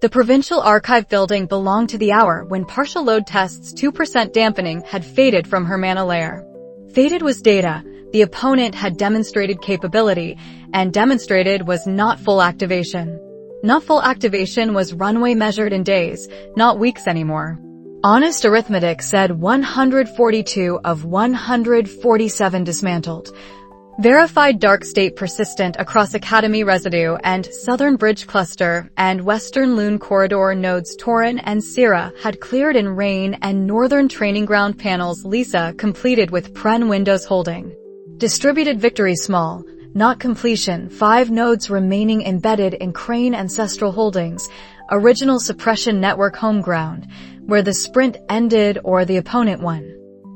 The Provincial Archive building belonged to the hour when partial load tests 2% dampening had faded from her mana layer. Faded was data. The opponent had demonstrated capability, and demonstrated was not full activation. Not full activation was runway measured in days, not weeks anymore. Honest arithmetic said 142 of 147 dismantled. Verified dark state persistent across Academy Residue and Southern Bridge Cluster and Western Loon Corridor nodes Tauren and Syrah had cleared in rain, and Northern Training Ground panels Lisa completed with Pren Windows holding. Distributed victory small, not completion, 5 nodes remaining embedded in Crane ancestral holdings, original suppression network home ground, where the sprint ended or the opponent won.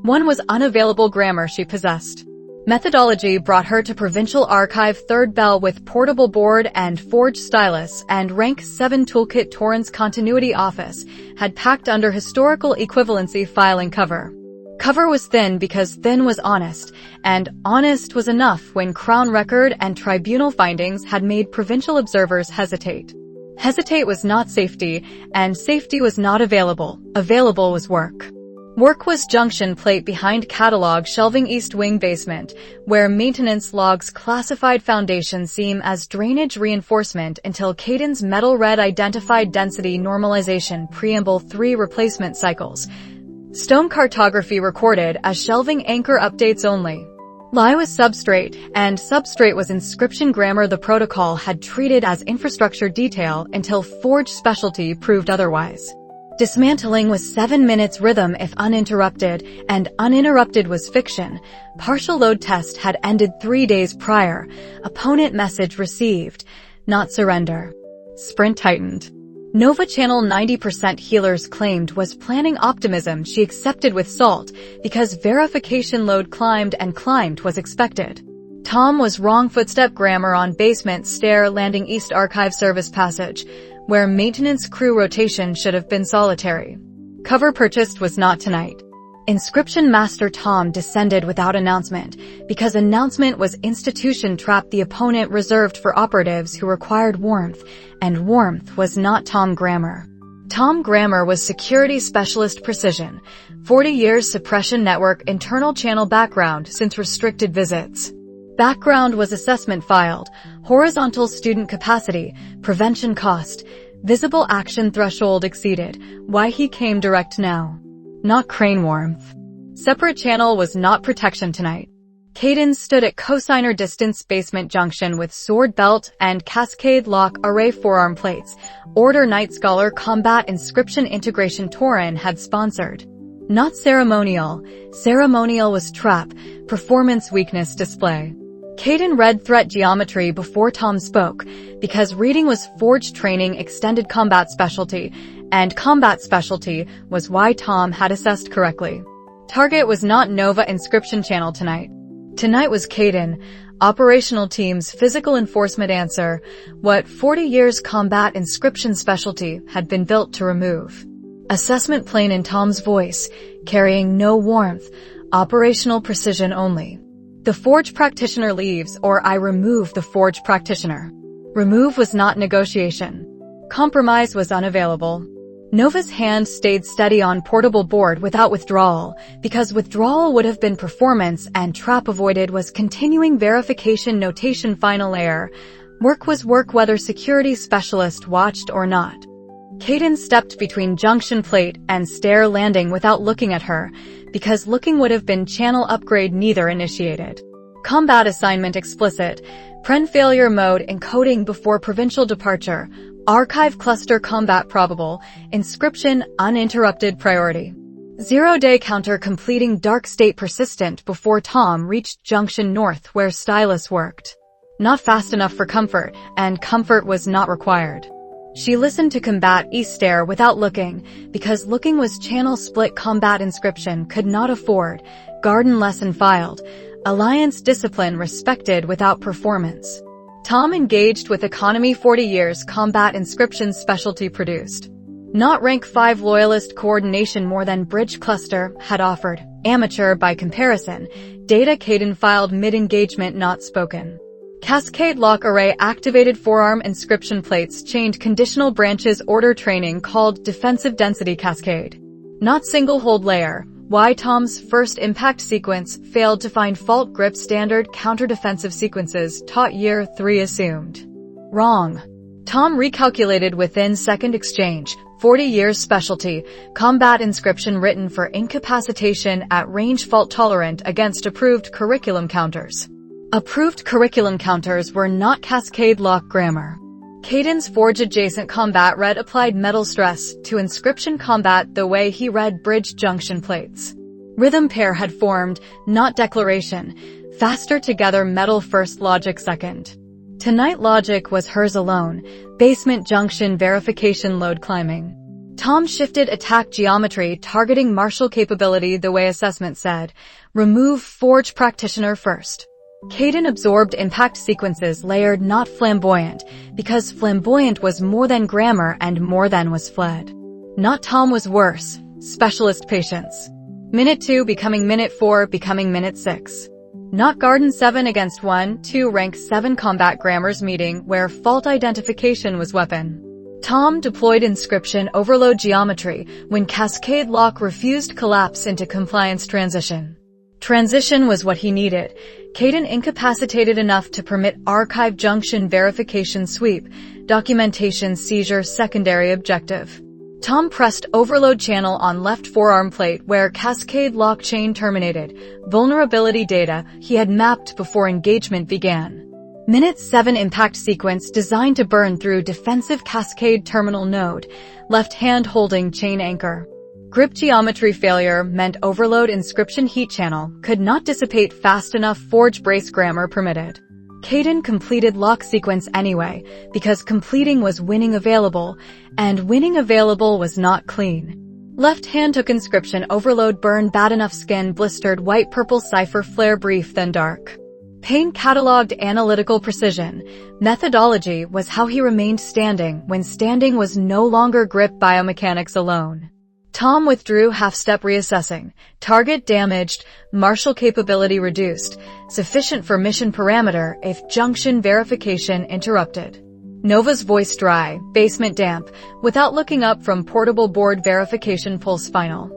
One was unavailable grammar she possessed. Methodology brought her to Provincial Archive 3rd Bell with portable board and forged stylus, and Rank 7 Toolkit Torrens Continuity Office had packed under historical equivalency filing cover. Cover was thin because thin was honest, and honest was enough when Crown Record and Tribunal findings had made provincial observers hesitate. Hesitate was not safety, and safety was not available. Available was work. Work was junction plate behind catalog shelving East Wing basement, where maintenance logs classified foundation seam as drainage reinforcement until Caden's metal red identified density normalization preamble 3 replacement cycles. Stone cartography recorded as shelving anchor updates only. Lie was substrate, and substrate was inscription grammar the protocol had treated as infrastructure detail until forged specialty proved otherwise. Dismantling was 7 minutes rhythm if uninterrupted, and uninterrupted was fiction. Partial load test had ended 3 days prior. Opponent message received. Not surrender. Sprint tightened. Nova Channel 90% healers claimed was planning optimism she accepted with salt, because verification load climbed and climbed was expected. Tolm was wrong footstep grammar on basement stair landing East Archive service passage, where maintenance crew rotation should have been solitary. Cover purchased was not tonight. Inscription Master Tom descended without announcement, because announcement was institution trap the opponent reserved for operatives who required warmth, and warmth was not Tom grammar. Tom grammar was security specialist precision, 40 years suppression network internal channel background since restricted visits. Background was assessment filed, horizontal student capacity, prevention cost, visible action threshold exceeded, why he came direct now. Not crane warmth. Separate channel was not protection tonight. Caden stood at cosigner distance basement junction with sword belt and cascade lock array forearm plates. Order Night Scholar combat inscription integration Tauren had sponsored. Not ceremonial. Ceremonial was trap, performance weakness display. Caden read threat geometry before Tom spoke, because reading was forged training extended combat specialty, and combat specialty was why Tom had assessed correctly. Target was not Nova inscription channel tonight. Tonight was Caden, operational team's physical enforcement answer, what 40 years combat inscription specialty had been built to remove. Assessment plane in Tom's voice, carrying no warmth, operational precision only. The Forge practitioner leaves or I remove the Forge practitioner. Remove was not negotiation. Compromise was unavailable. Nova's hand stayed steady on portable board without withdrawal, because withdrawal would have been performance and trap avoided was continuing verification notation final layer. Work was work whether security specialist watched or not. Caden stepped between junction plate and stair landing without looking at her, because looking would have been channel upgrade neither initiated. Combat assignment explicit. Pren failure mode encoding before provincial departure. Archive cluster combat probable. Inscription uninterrupted priority. 0-day counter completing dark state persistent before Tom reached junction north where stylus worked. Not fast enough for comfort, and comfort was not required. She listened to combat east stair without looking, because looking was channel split combat inscription could not afford. Garden lesson filed. Alliance discipline respected without performance. Tom engaged with economy 40 years combat inscription specialty produced. Not rank 5 loyalist coordination more than bridge cluster had offered. Amateur by comparison. Data Caden filed mid-engagement not spoken. Cascade lock array activated forearm inscription plates chained conditional branches order training called defensive density cascade. Not single hold layer. Why Tolm's first impact sequence failed to find fault grip standard counter-defensive sequences taught year 3 assumed. Wrong. Tolm recalculated within second exchange, 40 years specialty, combat inscription written for incapacitation at range fault tolerant against approved curriculum counters. Approved curriculum counters were not cascade lock grammar. Caden's forge adjacent combat read applied metal stress to inscription combat the way he read bridge junction plates. Rhythm pair had formed, not declaration. Faster together metal first logic second. Tonight logic was hers alone. Basement junction verification load climbing. Tolm shifted attack geometry targeting martial capability the way assessment said. Remove forge practitioner first. Caden absorbed impact sequences layered not flamboyant, because flamboyant was more than grammar and more than was fled. Not Tolm was worse, specialist patience. Minute 2 becoming minute 4 becoming minute 6. Not Garden 7 against 1, 2 rank 7 combat grammars meeting where fault identification was weapon. Tolm deployed inscription overload geometry when cascade lock refused collapse into compliance transition. Transition was what he needed. Caden incapacitated enough to permit archive junction verification sweep, documentation seizure secondary objective. Tolm pressed overload channel on left forearm plate where cascade lock chain terminated, vulnerability data he had mapped before engagement began. Minute 7 impact sequence designed to burn through defensive cascade terminal node, left hand holding chain anchor. Grip geometry failure meant overload inscription heat channel could not dissipate fast enough forge brace grammar permitted. Caden completed lock sequence anyway, because completing was winning available, and winning available was not clean. Left hand took inscription overload burn bad enough skin blistered white purple cipher flare brief then dark. Pain cataloged analytical precision. Methodology was how he remained standing when standing was no longer grip biomechanics alone. Tolm withdrew half-step reassessing. Target damaged, martial capability reduced, sufficient for mission parameter if junction verification interrupted. Nova's voice dry, basement damp, without looking up from portable board verification pulse final.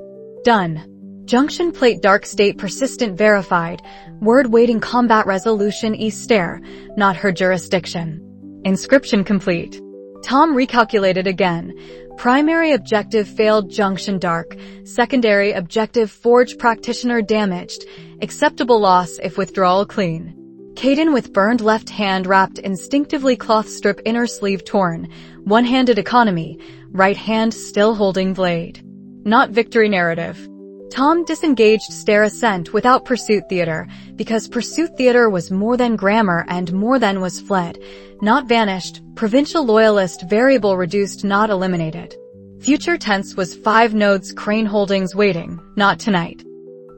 Done. Junction plate dark state persistent verified, word waiting combat resolution east stair, not her jurisdiction. Inscription complete. Tolm recalculated again. Primary objective failed junction dark, secondary objective forge practitioner damaged, acceptable loss if withdrawal clean. Caden with burned left hand wrapped instinctively cloth strip inner sleeve torn, one-handed economy, right hand still holding blade. Not victory narrative. Tolm disengaged stair ascent without pursuit theater, because pursuit theater was more than grammar and more than was fled, not vanished, provincial loyalist variable reduced not eliminated. Future tense was 5 nodes crane holdings waiting, not tonight.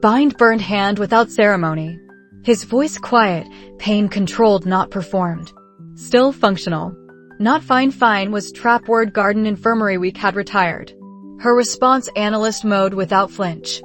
Bind burned hand without ceremony. His voice quiet, pain controlled not performed. Still functional. Not fine was trap word garden infirmary week had retired. Her response analyst mode without flinch.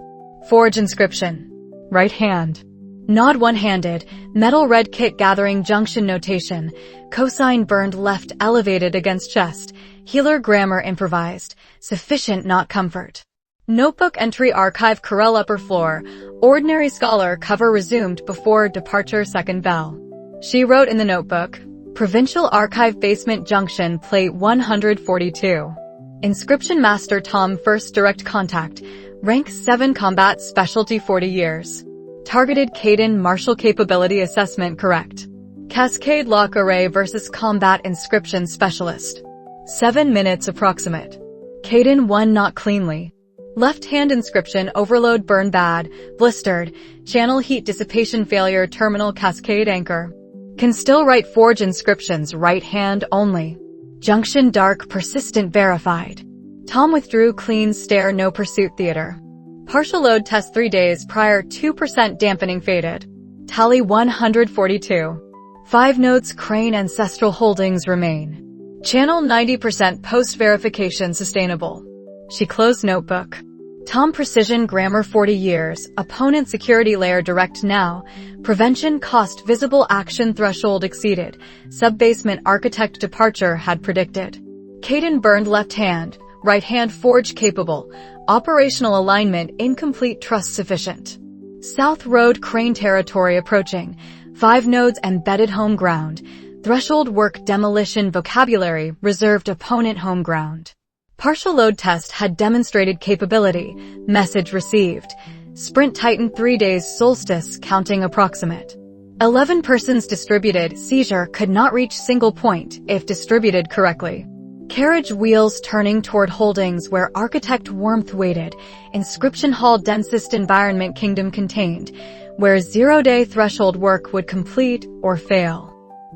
Forge inscription. Right hand. Nod one-handed, metal red kit gathering junction notation, cosine burned left elevated against chest, healer grammar improvised, sufficient not comfort. Notebook entry archive Corel upper floor, ordinary scholar cover resumed before departure second bell. She wrote in the notebook, Provincial Archive Basement Junction Plate 142. Inscription Master Tolm first direct contact, rank 7 combat specialty 40 years. Targeted Caden martial capability assessment correct. Cascade lock array versus combat inscription specialist. 7 minutes approximate. Caden 1 not cleanly. Left hand inscription overload burn bad, blistered, channel heat dissipation failure terminal cascade anchor. Can still write forge inscriptions right hand only. Junction dark persistent verified. Tolm withdrew clean stair no pursuit theater. Partial load test 3 days prior 2% dampening faded. Tally 142. 5 nodes crane ancestral holdings remain. Channel 90% post verification sustainable. She closed notebook. Tolm precision grammar 40 years, opponent security layer direct now, prevention cost visible action threshold exceeded, sub-basement architect departure had predicted. Caden burned left hand, right hand forge capable, operational alignment incomplete trust sufficient. South Road crane territory approaching, 5 nodes embedded home ground, threshold work demolition vocabulary reserved opponent home ground. Partial load test had demonstrated capability, message received. Sprint Titan 3 days solstice counting approximate. 11 persons distributed seizure could not reach single point if distributed correctly. Carriage wheels turning toward holdings where architect warmth waited, inscription hall densest environment kingdom contained, where 0-day threshold work would complete or fail.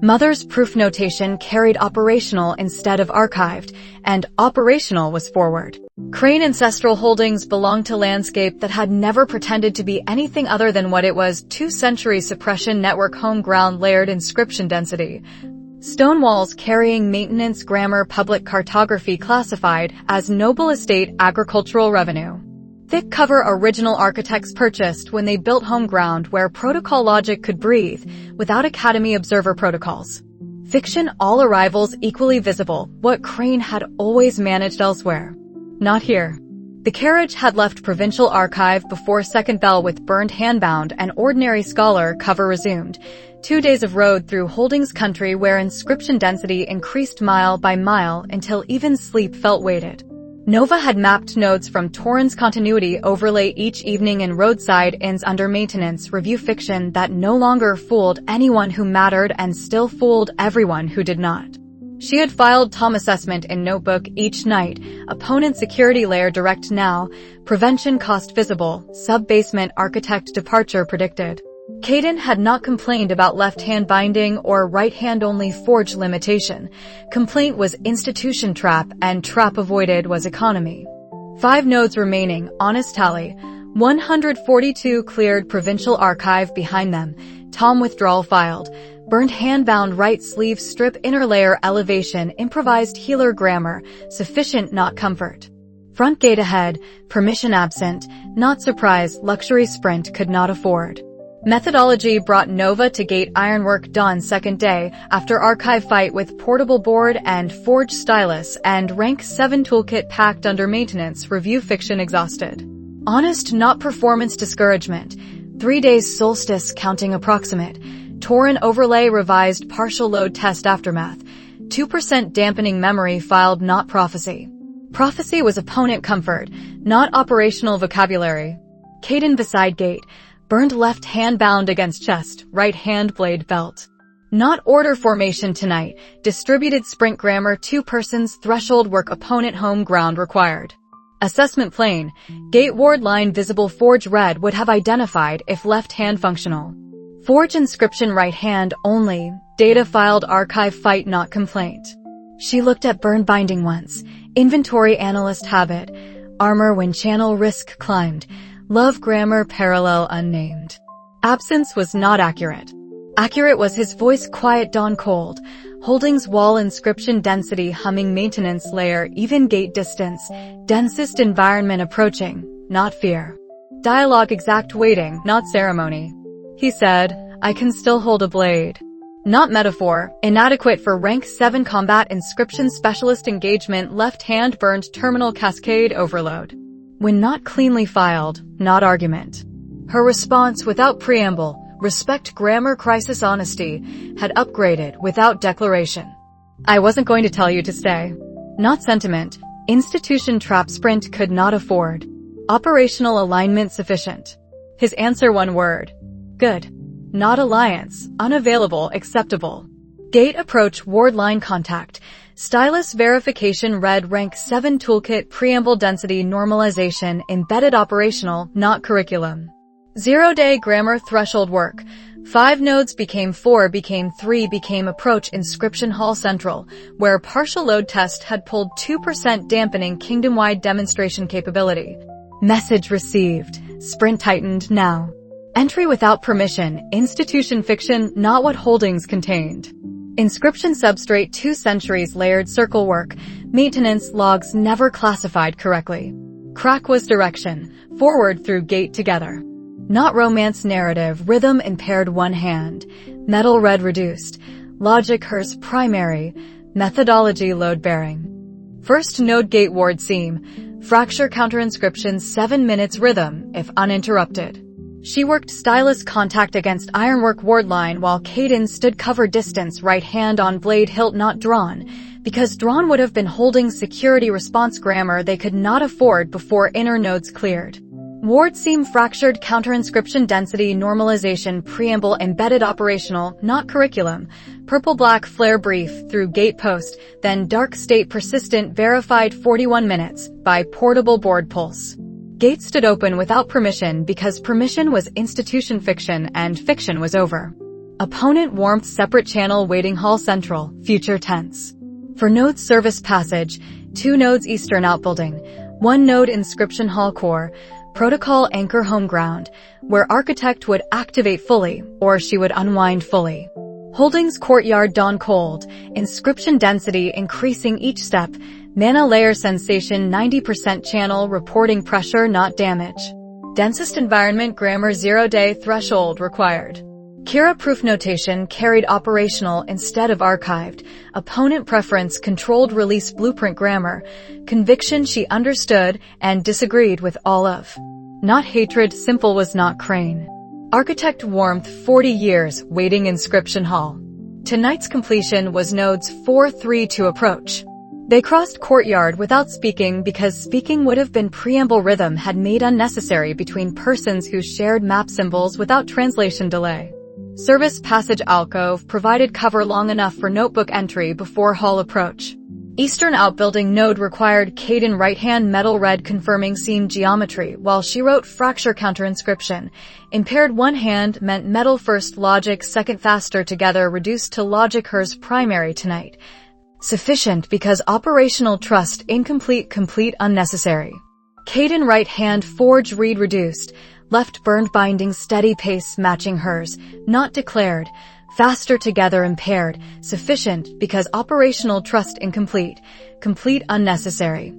Mother's proof notation carried operational instead of archived, and operational was forward. Crane ancestral holdings belonged to landscape that had never pretended to be anything other than what it was, 2-century suppression network home ground layered inscription density. Stone walls carrying maintenance grammar public cartography classified as noble estate agricultural revenue. Thick cover original architects purchased when they built home ground where protocol logic could breathe, without Academy observer protocols. Fiction all arrivals equally visible, what Crane had always managed elsewhere. Not here. The carriage had left provincial archive before second bell with burned handbound and ordinary scholar cover resumed. 2 days of road through holdings country where inscription density increased mile by mile until even sleep felt weighted. Nova had mapped nodes from Torrens continuity overlay each evening in roadside inns under maintenance review fiction that no longer fooled anyone who mattered and still fooled everyone who did not. She had filed Tolm assessment in notebook each night, opponent security layer direct now, prevention cost visible, sub-basement architect departure predicted. Caden had not complained about left-hand binding or right-hand only forge limitation. Complaint was institution trap and trap avoided was economy. 5 nodes remaining, honest tally. 142 cleared provincial archive behind them. Tolm withdrawal filed. Burned handbound right sleeve strip inner layer elevation improvised healer grammar, sufficient not comfort. Front gate ahead, permission absent, not surprise luxury sprint could not afford. Methodology brought Nova to gate ironwork dawn second day after archive fight with portable board and forge stylus and rank 7 toolkit packed under maintenance review fiction exhausted. Honest not performance discouragement. 3 days solstice counting approximate. Torrent overlay revised partial load test aftermath. 2% dampening memory filed not prophecy. Prophecy was opponent comfort, not operational vocabulary. Caden beside gate. Burned left hand bound against chest, right hand blade belt. Not order formation tonight, distributed sprint grammar 2 persons threshold work opponent home ground required. Assessment plane, gate ward line visible forge red would have identified if left hand functional. Forge inscription right hand only, data filed archive fight not complaint. She looked at burn binding once, inventory analyst habit, armor when channel risk climbed. Love grammar parallel unnamed. Absence was not accurate. Accurate was his voice quiet dawn cold. Holdings wall inscription density humming maintenance layer even gate distance. Densest environment approaching, not fear. Dialogue exact waiting, not ceremony. He said, I can still hold a blade. Not metaphor, inadequate for rank 7 combat inscription specialist engagement left hand burned terminal cascade overload. When not cleanly filed, not argument. Her response without preamble, respect grammar crisis honesty, had upgraded without declaration. I wasn't going to tell you to stay. Not sentiment, institution trap sprint could not afford. Operational alignment sufficient. His answer 1 word. Good. Not alliance, unavailable, acceptable. Gate approach ward line contact. Stylus verification red rank 7 toolkit preamble density normalization embedded operational, not curriculum. 0-day grammar threshold work. 5 nodes became 4 became 3 became approach inscription hall central, where partial load test had pulled 2% dampening kingdom-wide demonstration capability. Message received. Sprint tightened now. Entry without permission, institution fiction not what holdings contained. Inscription substrate 2 centuries layered circle work, maintenance logs never classified correctly. Crack was direction, forward through gate together. Not romance narrative, rhythm impaired one hand. Metal red reduced. Logic hers primary. Methodology load bearing. First node gate ward seam. Fracture counter inscription 7 minutes rhythm, if uninterrupted. She worked stylus contact against ironwork ward line while Caden stood cover distance right hand on blade hilt not drawn, because drawn would have been holding security response grammar they could not afford before inner nodes cleared. Ward seam fractured counter inscription density normalization preamble embedded operational, not curriculum. Purple-black flare brief through gate post, then dark state persistent verified 41 minutes by portable board pulse. Gate stood open without permission because permission was institution fiction and fiction was over. Opponent warmth separate channel waiting hall central, future tense. For node service passage, 2 nodes eastern outbuilding, 1 node inscription hall core, protocol anchor home ground, where architect would activate fully or she would unwind fully. Holdings courtyard dawn cold, inscription density increasing each step, mana layer sensation 90% channel reporting pressure not damage. Densest environment grammar 0-day threshold required. Kira proof notation carried operational instead of archived. Opponent preference controlled release blueprint grammar. Conviction she understood and disagreed with all of. Not hatred simple was not crane. Architect warmth 40 years waiting inscription hall. Tonight's completion was nodes 4-3 to approach. They crossed courtyard without speaking because speaking would have been preamble rhythm had made unnecessary between persons who shared map symbols without translation delay. Service passage alcove provided cover long enough for notebook entry before hall approach. Eastern outbuilding node required Caden right-hand metal red confirming seam geometry while she wrote fracture counter inscription. Impaired one hand meant metal first logic second faster together reduced to logic hers primary tonight. Sufficient because operational trust incomplete complete unnecessary. Caden right hand forge read reduced. Left burned binding steady pace matching hers, not declared. Faster together impaired, sufficient because operational trust incomplete, complete unnecessary.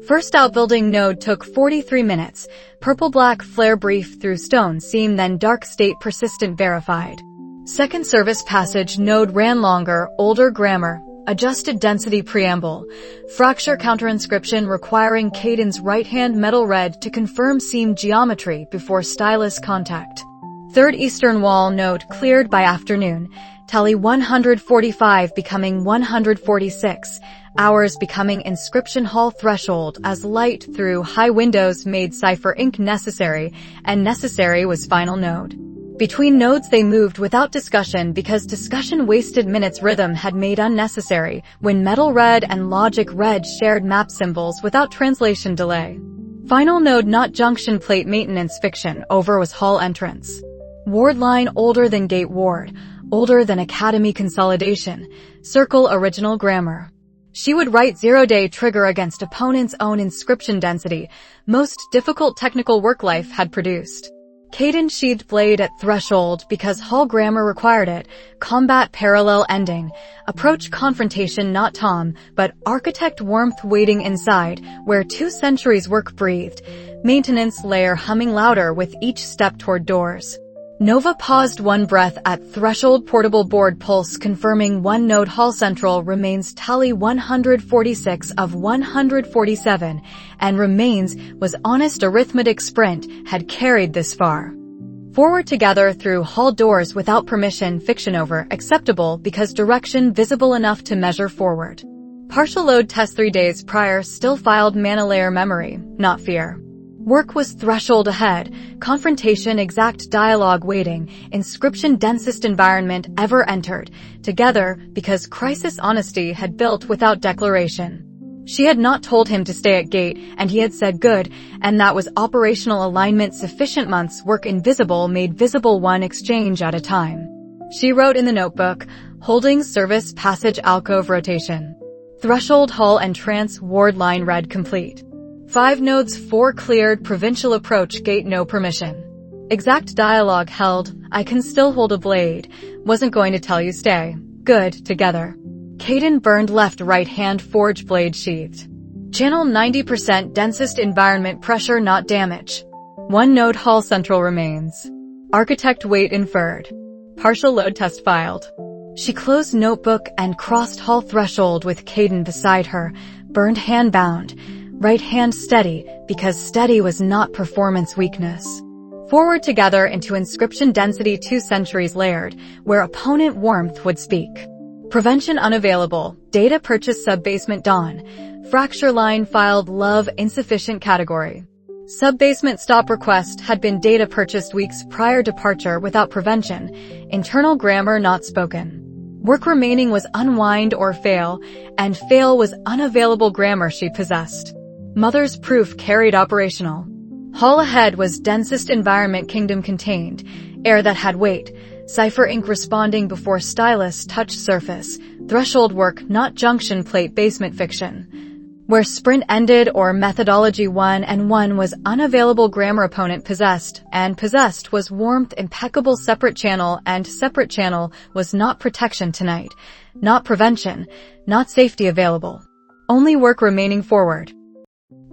First outbuilding node took 43 minutes, purple-black flare brief through stone seam then dark state persistent verified. Second service passage node ran longer, older grammar, adjusted density preamble, fracture counter inscription requiring Caden's right-hand metal red to confirm seam geometry before stylus contact. Third eastern wall node cleared by afternoon, tally 145 becoming 146, hours becoming inscription hall threshold as light through high windows made cipher ink necessary, and necessary was final node. Between nodes they moved without discussion because discussion wasted minutes rhythm had made unnecessary when metal red and logic red shared map symbols without translation delay. Final node not junction plate maintenance fiction over was hall entrance. Ward line older than gate ward, older than academy consolidation, circle original grammar. She would write 0-day trigger against opponent's own inscription density, most difficult technical work life had produced. Caden sheathed blade at threshold because hall grammar required it, combat parallel ending, approach confrontation not Tolm, but architect warmth waiting inside, where 2 centuries work breathed, maintenance layer humming louder with each step toward doors. Nova paused one breath at threshold portable board pulse confirming 1 node hall central remains tally 146 of 147 and remains was honest arithmetic sprint had carried this far. Forward together through hall doors without permission fiction over acceptable because direction visible enough to measure forward. Partial load test 3 days prior still filed mana layer memory, not fear. Work was threshold ahead, confrontation exact dialogue waiting, inscription densest environment ever entered, together because crisis honesty had built without declaration. She had not told him to stay at gate, and he had said good, and that was operational alignment sufficient months work invisible made visible one exchange at a time. She wrote in the notebook, holding service passage alcove rotation. Threshold hall entrance ward line red complete. 5 nodes 4 cleared provincial approach gate no permission. Exact dialogue held, I can still hold a blade, wasn't going to tell you stay, good, together. Caden burned left right hand forge blade sheathed. Channel 90% densest environment pressure not damage. One node Hall Central remains. Architect weight inferred. Partial load test filed. She closed notebook and crossed Hall threshold with Caden beside her, burned hand bound, right hand steady, because steady was not performance weakness. Forward together into inscription density 2 centuries layered, where opponent warmth would speak. Prevention unavailable, data purchase sub-basement dawn, fracture line filed love insufficient category. Sub-basement stop request had been data purchased weeks prior departure without prevention, internal grammar not spoken. Work remaining was unwind or fail, and fail was unavailable grammar she possessed. Mother's proof carried operational. Hall ahead was densest environment kingdom contained, air that had weight, cipher ink responding before stylus touched surface, threshold work not junction plate basement fiction. Where sprint ended or methodology 1 and 1 was unavailable grammar opponent possessed, and possessed was warmth impeccable separate channel and separate channel was not protection tonight, not prevention, not safety available. Only work remaining forward.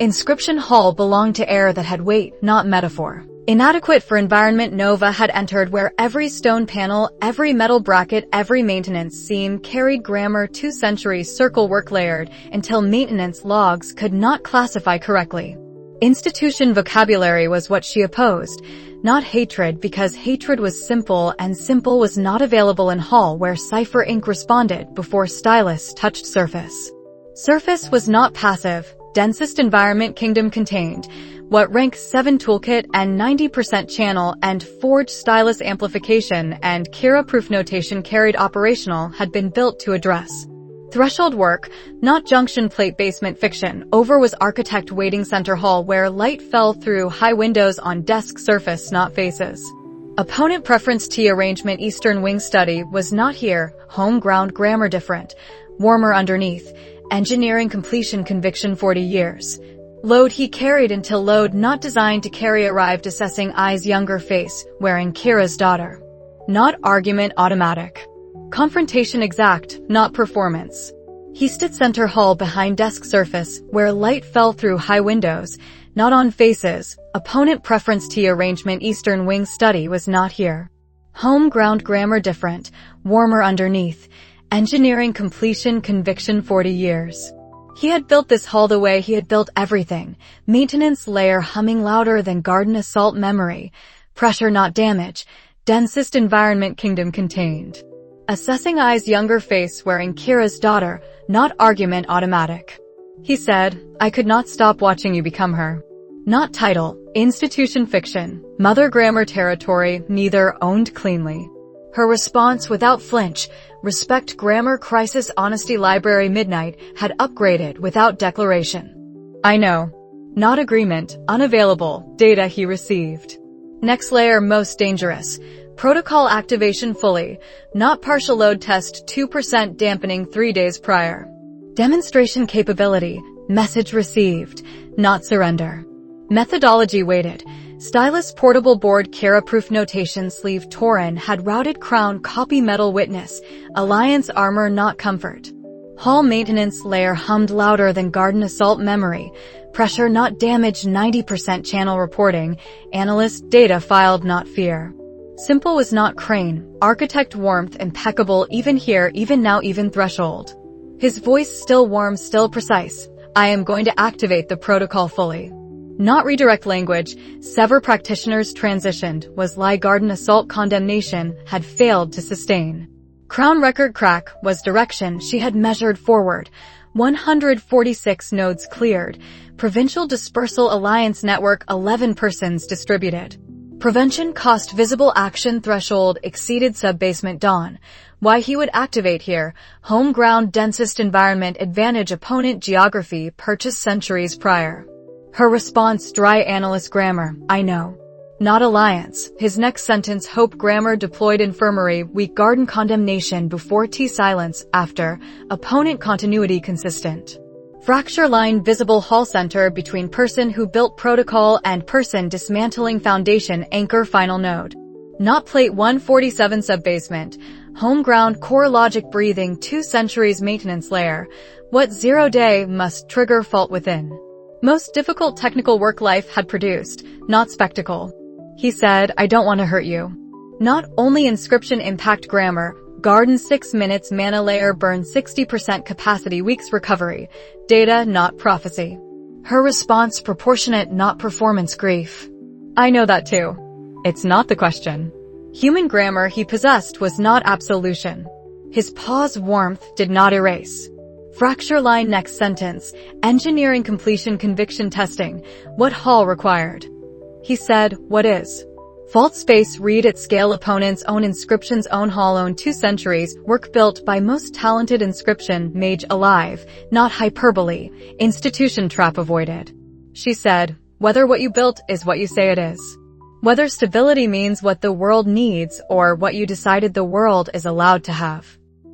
Inscription Hall belonged to air that had weight, not metaphor. Inadequate for environment Nova had entered where every stone panel, every metal bracket, every maintenance seam carried grammar 2 centuries circle work layered until maintenance logs could not classify correctly. Institution vocabulary was what she opposed, not hatred because hatred was simple and simple was not available in Hall where cipher ink responded before stylus touched surface. Surface was not passive. Densest environment kingdom contained, what rank 7 toolkit and 90% channel and forged stylus amplification and Kira proof notation carried operational had been built to address. Threshold work, not junction plate basement fiction, over was architect waiting center hall where light fell through high windows on desk surface not faces. Opponent preference T arrangement eastern wing study was not here, home ground grammar different, warmer underneath, engineering completion conviction 40 years. Load he carried until load not designed to carry arrived assessing eyes younger face, wearing Kira's daughter. Not argument automatic. Confrontation exact, not performance. He stood center hall behind desk surface, where light fell through high windows, not on faces. Opponent preference T arrangement eastern wing study was not here. Home ground grammar different, warmer underneath, engineering completion conviction 40 years. He had built this hall the way he had built everything. Maintenance layer humming louder than garden assault memory. Pressure not damage. Densest environment kingdom contained. Assessing eyes younger face wearing Kira's daughter, not argument automatic. He said, I could not stop watching you become her. Not title, institution fiction, mother grammar territory, neither owned cleanly. Her response without flinch, respect grammar crisis honesty library midnight, had upgraded without declaration. I know. Not agreement, unavailable, data he received. Next layer most dangerous. Protocol activation fully, not partial load test 2% dampening 3 days prior. Demonstration capability, message received, not surrender. Methodology weighted. Stylus portable board Kira proof notation sleeve Torin had routed crown copy metal witness, alliance armor not comfort. Hall maintenance layer hummed louder than garden assault memory, pressure not damage 90% channel reporting, analyst data filed not fear. Simple was not crane, architect warmth impeccable even here even now even threshold. His voice still warm still precise, I am going to activate the protocol fully. Not redirect language, sever practitioners transitioned, was lie garden assault condemnation, had failed to sustain. Crown record crack, was direction she had measured forward. 146 nodes cleared. Provincial dispersal alliance network 11 persons distributed. Prevention cost visible action threshold exceeded sub-basement dawn. Why he would activate here, home ground densest environment advantage opponent geography purchase centuries prior. Her response dry analyst grammar, I know. Not alliance. His next sentence hope grammar deployed infirmary weak garden condemnation before T silence after opponent continuity consistent. Fracture line visible hall center between person who built protocol and person dismantling foundation anchor final node. Not plate 147 sub-basement. Home ground core logic breathing 2 centuries maintenance layer. What 0-day must trigger fault within? Most difficult technical work life had produced, not spectacle. He said, I don't want to hurt you. Not only inscription impact grammar, garden 6 minutes mana layer burn 60% capacity weeks recovery. Data, not prophecy. Her response proportionate, not performance grief. I know that too. It's not the question. Human grammar he possessed was not absolution. His pause warmth did not erase. Fracture line next sentence, engineering completion conviction testing, what Hall required. He said, what is? Fault space read at scale opponent's own inscription's own Hall own 2 centuries, work built by most talented inscription mage alive, not hyperbole, institution trap avoided. She said, whether what you built is what you say it is. Whether stability means what the world needs or what you decided the world is allowed to have.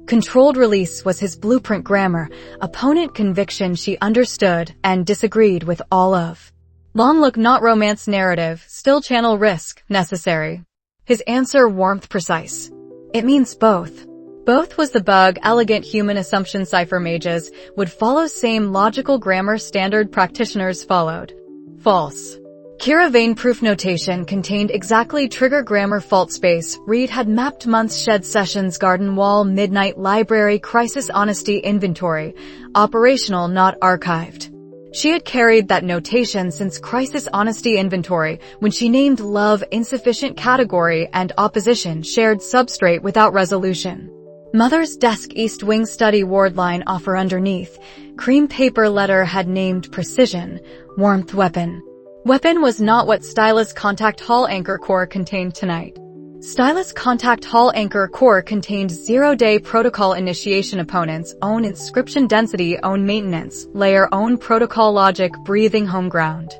Controlled release was his blueprint grammar, opponent conviction she understood and disagreed with all of. Long look not romance narrative, still channel risk, necessary. His answer warmth precise. It means both. Both was the bug elegant human assumption cipher mages would follow same logical grammar standard practitioners followed. False. Kira vein proof notation contained exactly trigger grammar fault space. Reed had mapped months shed sessions garden wall midnight library crisis honesty inventory. Operational not archived. She had carried that notation since crisis honesty inventory when she named love insufficient category and opposition shared substrate without resolution. Mother's desk east wing study ward line offer underneath. Cream paper letter had named precision. Warmth weapon. Weapon was not what Stylus Contact Hall Anchor Core contained tonight. Stylus Contact Hall Anchor Core contained 0-day protocol initiation opponents, own inscription density, own maintenance, layer, own protocol logic, breathing home ground.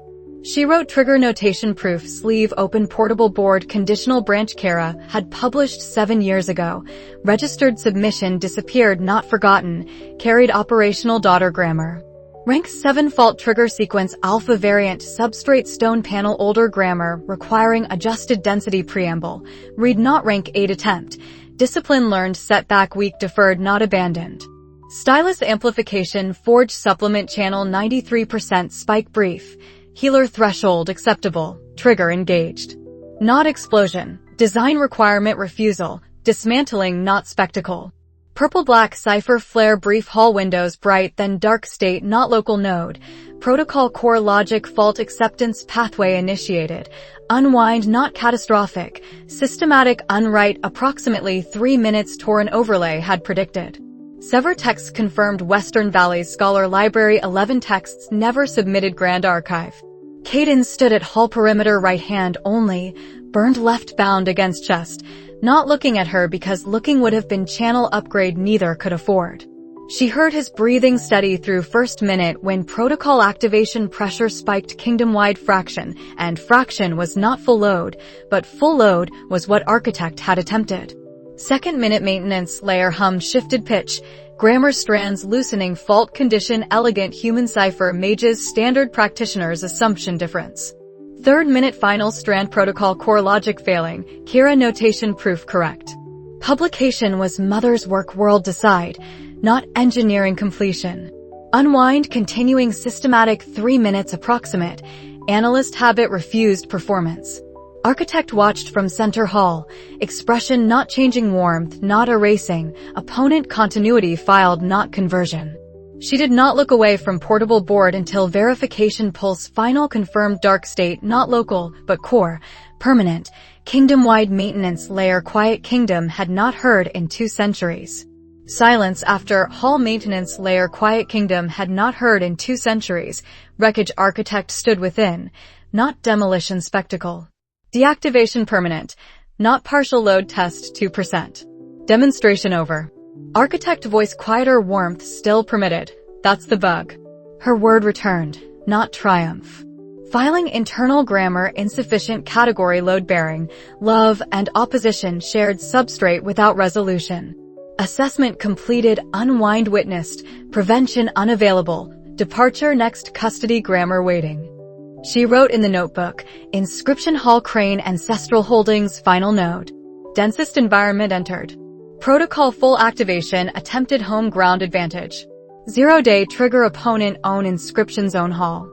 She wrote trigger notation proof sleeve open portable board conditional branch Kara had published 7 years ago. Registered submission disappeared not forgotten, carried operational daughter grammar. Rank 7 fault trigger sequence alpha variant substrate stone panel older grammar requiring adjusted density preamble. Read not rank 8 attempt. Discipline learned setback week deferred not abandoned. Stylus amplification forge supplement channel 93% spike brief. Healer threshold acceptable. Trigger engaged. Not explosion. Design requirement refusal. Dismantling not spectacle. Purple-black cipher flare brief hall windows bright then dark state not local node. Protocol core logic fault acceptance pathway initiated. Unwind not catastrophic. Systematic unwrite approximately 3 minutes torrent overlay had predicted. Sever text confirmed Western Valley's Scholar Library 11 texts never submitted Grand Archive. Caden stood at hall perimeter right hand only, burned left bound against chest. Not looking at her because looking would have been channel upgrade neither could afford. She heard his breathing steady through first minute when protocol activation pressure spiked kingdom-wide fraction, and fraction was not full load, but full load was what Architect had attempted. Second minute maintenance layer hummed shifted pitch, grammar strands loosening fault condition elegant human cipher mages standard practitioners assumption difference. Third minute final strand protocol core logic failing, Kira notation proof correct. Publication was mother's work world decide, not engineering completion. Unwind continuing systematic 3 minutes approximate, analyst habit refused performance. Architect watched from center hall, expression not changing warmth not erasing, opponent continuity filed not conversion. She did not look away from portable board until verification pulse final confirmed dark state not local, but core, permanent, kingdom-wide maintenance layer quiet kingdom had not heard in 2 centuries. Silence after hall maintenance layer quiet kingdom had not heard in 2 centuries, wreckage architect stood within, not demolition spectacle. Deactivation permanent, not partial load test 2%. Demonstration over. Architect voice quieter warmth still permitted. That's the bug. Her word returned, not triumph. Filing internal grammar insufficient category load bearing, love and opposition shared substrate without resolution. Assessment completed unwind witnessed, prevention unavailable, departure next custody grammar waiting. She wrote in the notebook, inscription hall crane ancestral holdings final node. Densest environment entered. Protocol full activation attempted home ground advantage. 0-day trigger opponent own inscription zone hall.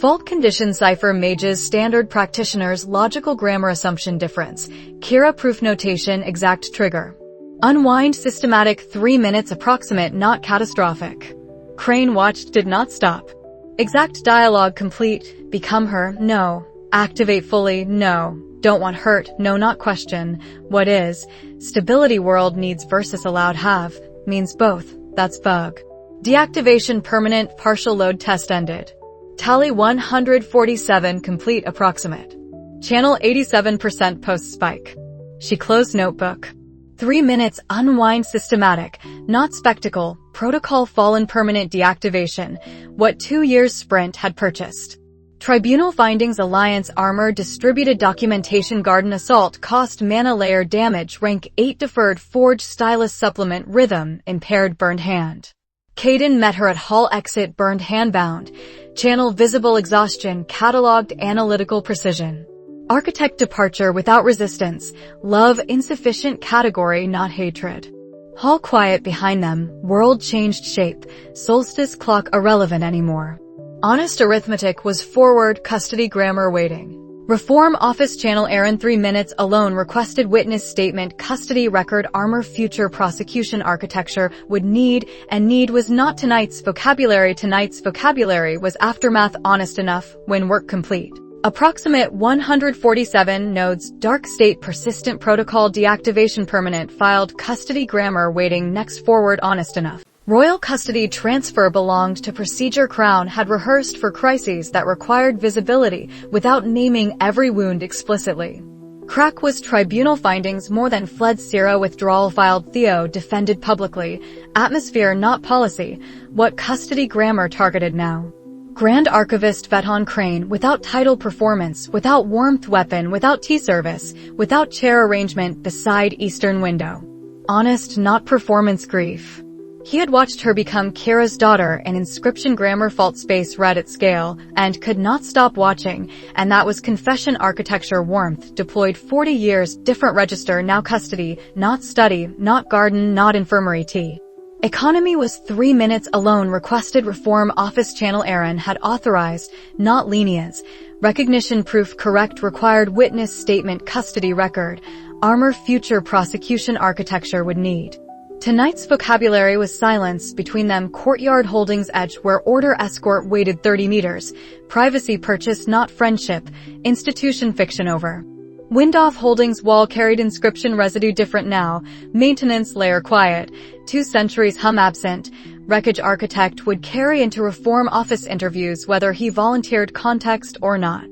Fault condition cipher mages standard practitioners logical grammar assumption difference. Kira proof notation exact trigger. Unwind systematic 3 minutes approximate not catastrophic. Crane watched did not stop. Exact dialogue complete. Become her, no. Activate fully, no. Don't want hurt, no not question. What is? Stability world needs versus allowed have. Means both, that's bug. Deactivation permanent partial load test ended. Tally 147 complete approximate. Channel 87% post spike. She closed notebook. 3 minutes unwind systematic, not spectacle, protocol fallen permanent deactivation, what 2 years sprint had purchased. Tribunal findings Alliance armor distributed documentation garden assault cost mana layer damage rank 8 deferred forge stylus supplement rhythm impaired burned hand. Caden met her at hall exit burned hand bound. Channel visible exhaustion cataloged analytical precision. Architect departure without resistance. Love insufficient category not hatred. Hall quiet behind them. World changed shape. Solstice clock irrelevant anymore. Honest arithmetic was forward custody grammar waiting. Reform office channel Aaron 3 minutes alone requested witness statement custody record armor future prosecution architecture would need and need was not tonight's vocabulary was aftermath honest enough when work complete. Approximate 147 nodes dark state persistent protocol deactivation permanent filed custody grammar waiting next forward honest enough. Royal custody transfer belonged to procedure Crown had rehearsed for crises that required visibility without naming every wound explicitly. Crack was tribunal findings more than fled Sierra withdrawal filed Theo defended publicly. Atmosphere not policy. What custody grammar targeted now? Grand Archivist Veton Crane without title performance, without warmth weapon, without tea service, without chair arrangement beside eastern window. Honest not performance grief. He had watched her become Kira's daughter and inscription grammar fault space read at scale, and could not stop watching, and that was confession architecture warmth deployed 40 years different register now custody, not study, not garden, not infirmary tea. Economy was 3 minutes alone requested reform office channel Aaron had authorized, not lenience. Recognition proof correct required witness statement custody record. Armor future prosecution architecture would need. Tonight's vocabulary was silence between them courtyard holdings edge where order escort waited 30 meters. Privacy purchase not friendship. Institution fiction over. Windoff Holdings wall carried inscription residue different now. Maintenance layer quiet. 2 centuries hum absent. Wreckage architect would carry into reform office interviews whether he volunteered context or not.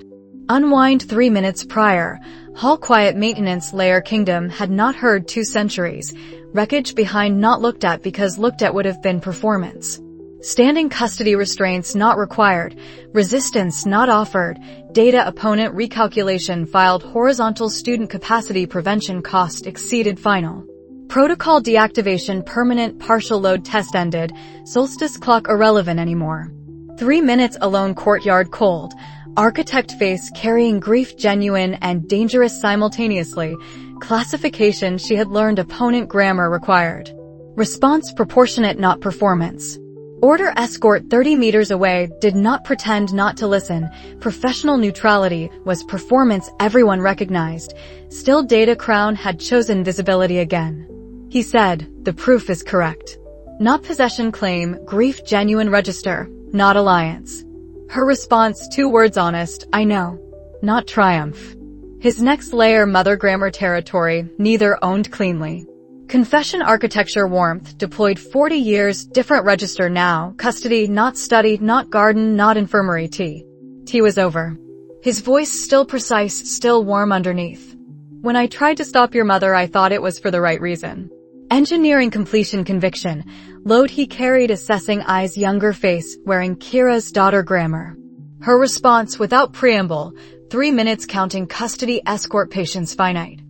Unwind 3 minutes prior. Hall quiet maintenance layer kingdom had not heard 2 centuries. Wreckage behind not looked at because looked at would have been performance. Standing custody restraints not required. Resistance not offered. Data opponent recalculation filed horizontal student capacity prevention cost exceeded final. Protocol deactivation permanent partial load test ended. Solstice clock irrelevant anymore. 3 minutes alone courtyard cold. Architect face carrying grief genuine and dangerous simultaneously. Classification she had learned opponent grammar required. Response proportionate not performance. Order escort 30 meters away did not pretend not to listen. Professional neutrality was performance everyone recognized. Still data crown had chosen visibility again. He said, the proof is correct. Not possession claim, grief genuine register, not alliance. Her response 2 words honest, I know. Not triumph. His next layer mother grammar territory, neither owned cleanly. Confession architecture warmth deployed 40 years different register now, custody not study, not garden, not infirmary tea. Tea was over. His voice still precise, still warm underneath. When I tried to stop your mother I thought it was for the right reason. Engineering completion conviction. Load he carried assessing eyes younger face wearing Kira's daughter grammar. Her response without preamble, 3 minutes counting custody escort patients finite.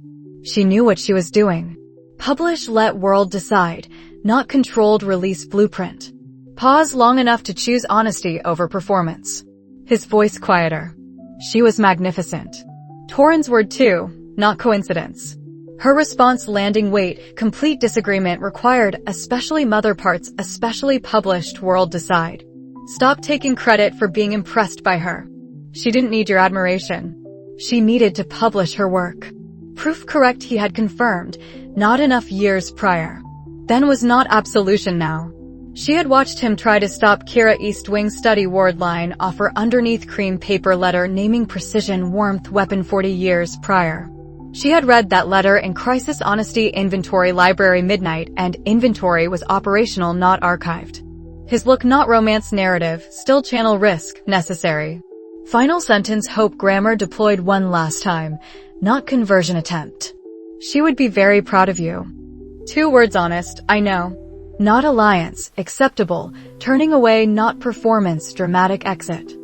She knew what she was doing. Publish let world decide, not controlled release blueprint. Pause long enough to choose honesty over performance. His voice quieter. She was magnificent. Torrens word 2, not coincidence. Her response landing weight, complete disagreement required, especially mother parts, especially published world decide. Stop taking credit for being impressed by her. She didn't need your admiration. She needed to publish her work. Proof correct he had confirmed, not enough years prior. Then was not absolution now. She had watched him try to stop Kira East Wing study ward line offer underneath cream paper letter naming precision warmth weapon 40 years prior. She had read that letter in Crisis Honesty Inventory Library Midnight, and inventory was operational, not archived. His look not romance narrative, still channel risk, necessary. Final sentence hope grammar deployed one last time, not conversion attempt. She would be very proud of you. 2 words honest, I know. Not alliance, acceptable, turning away, not performance, dramatic exit.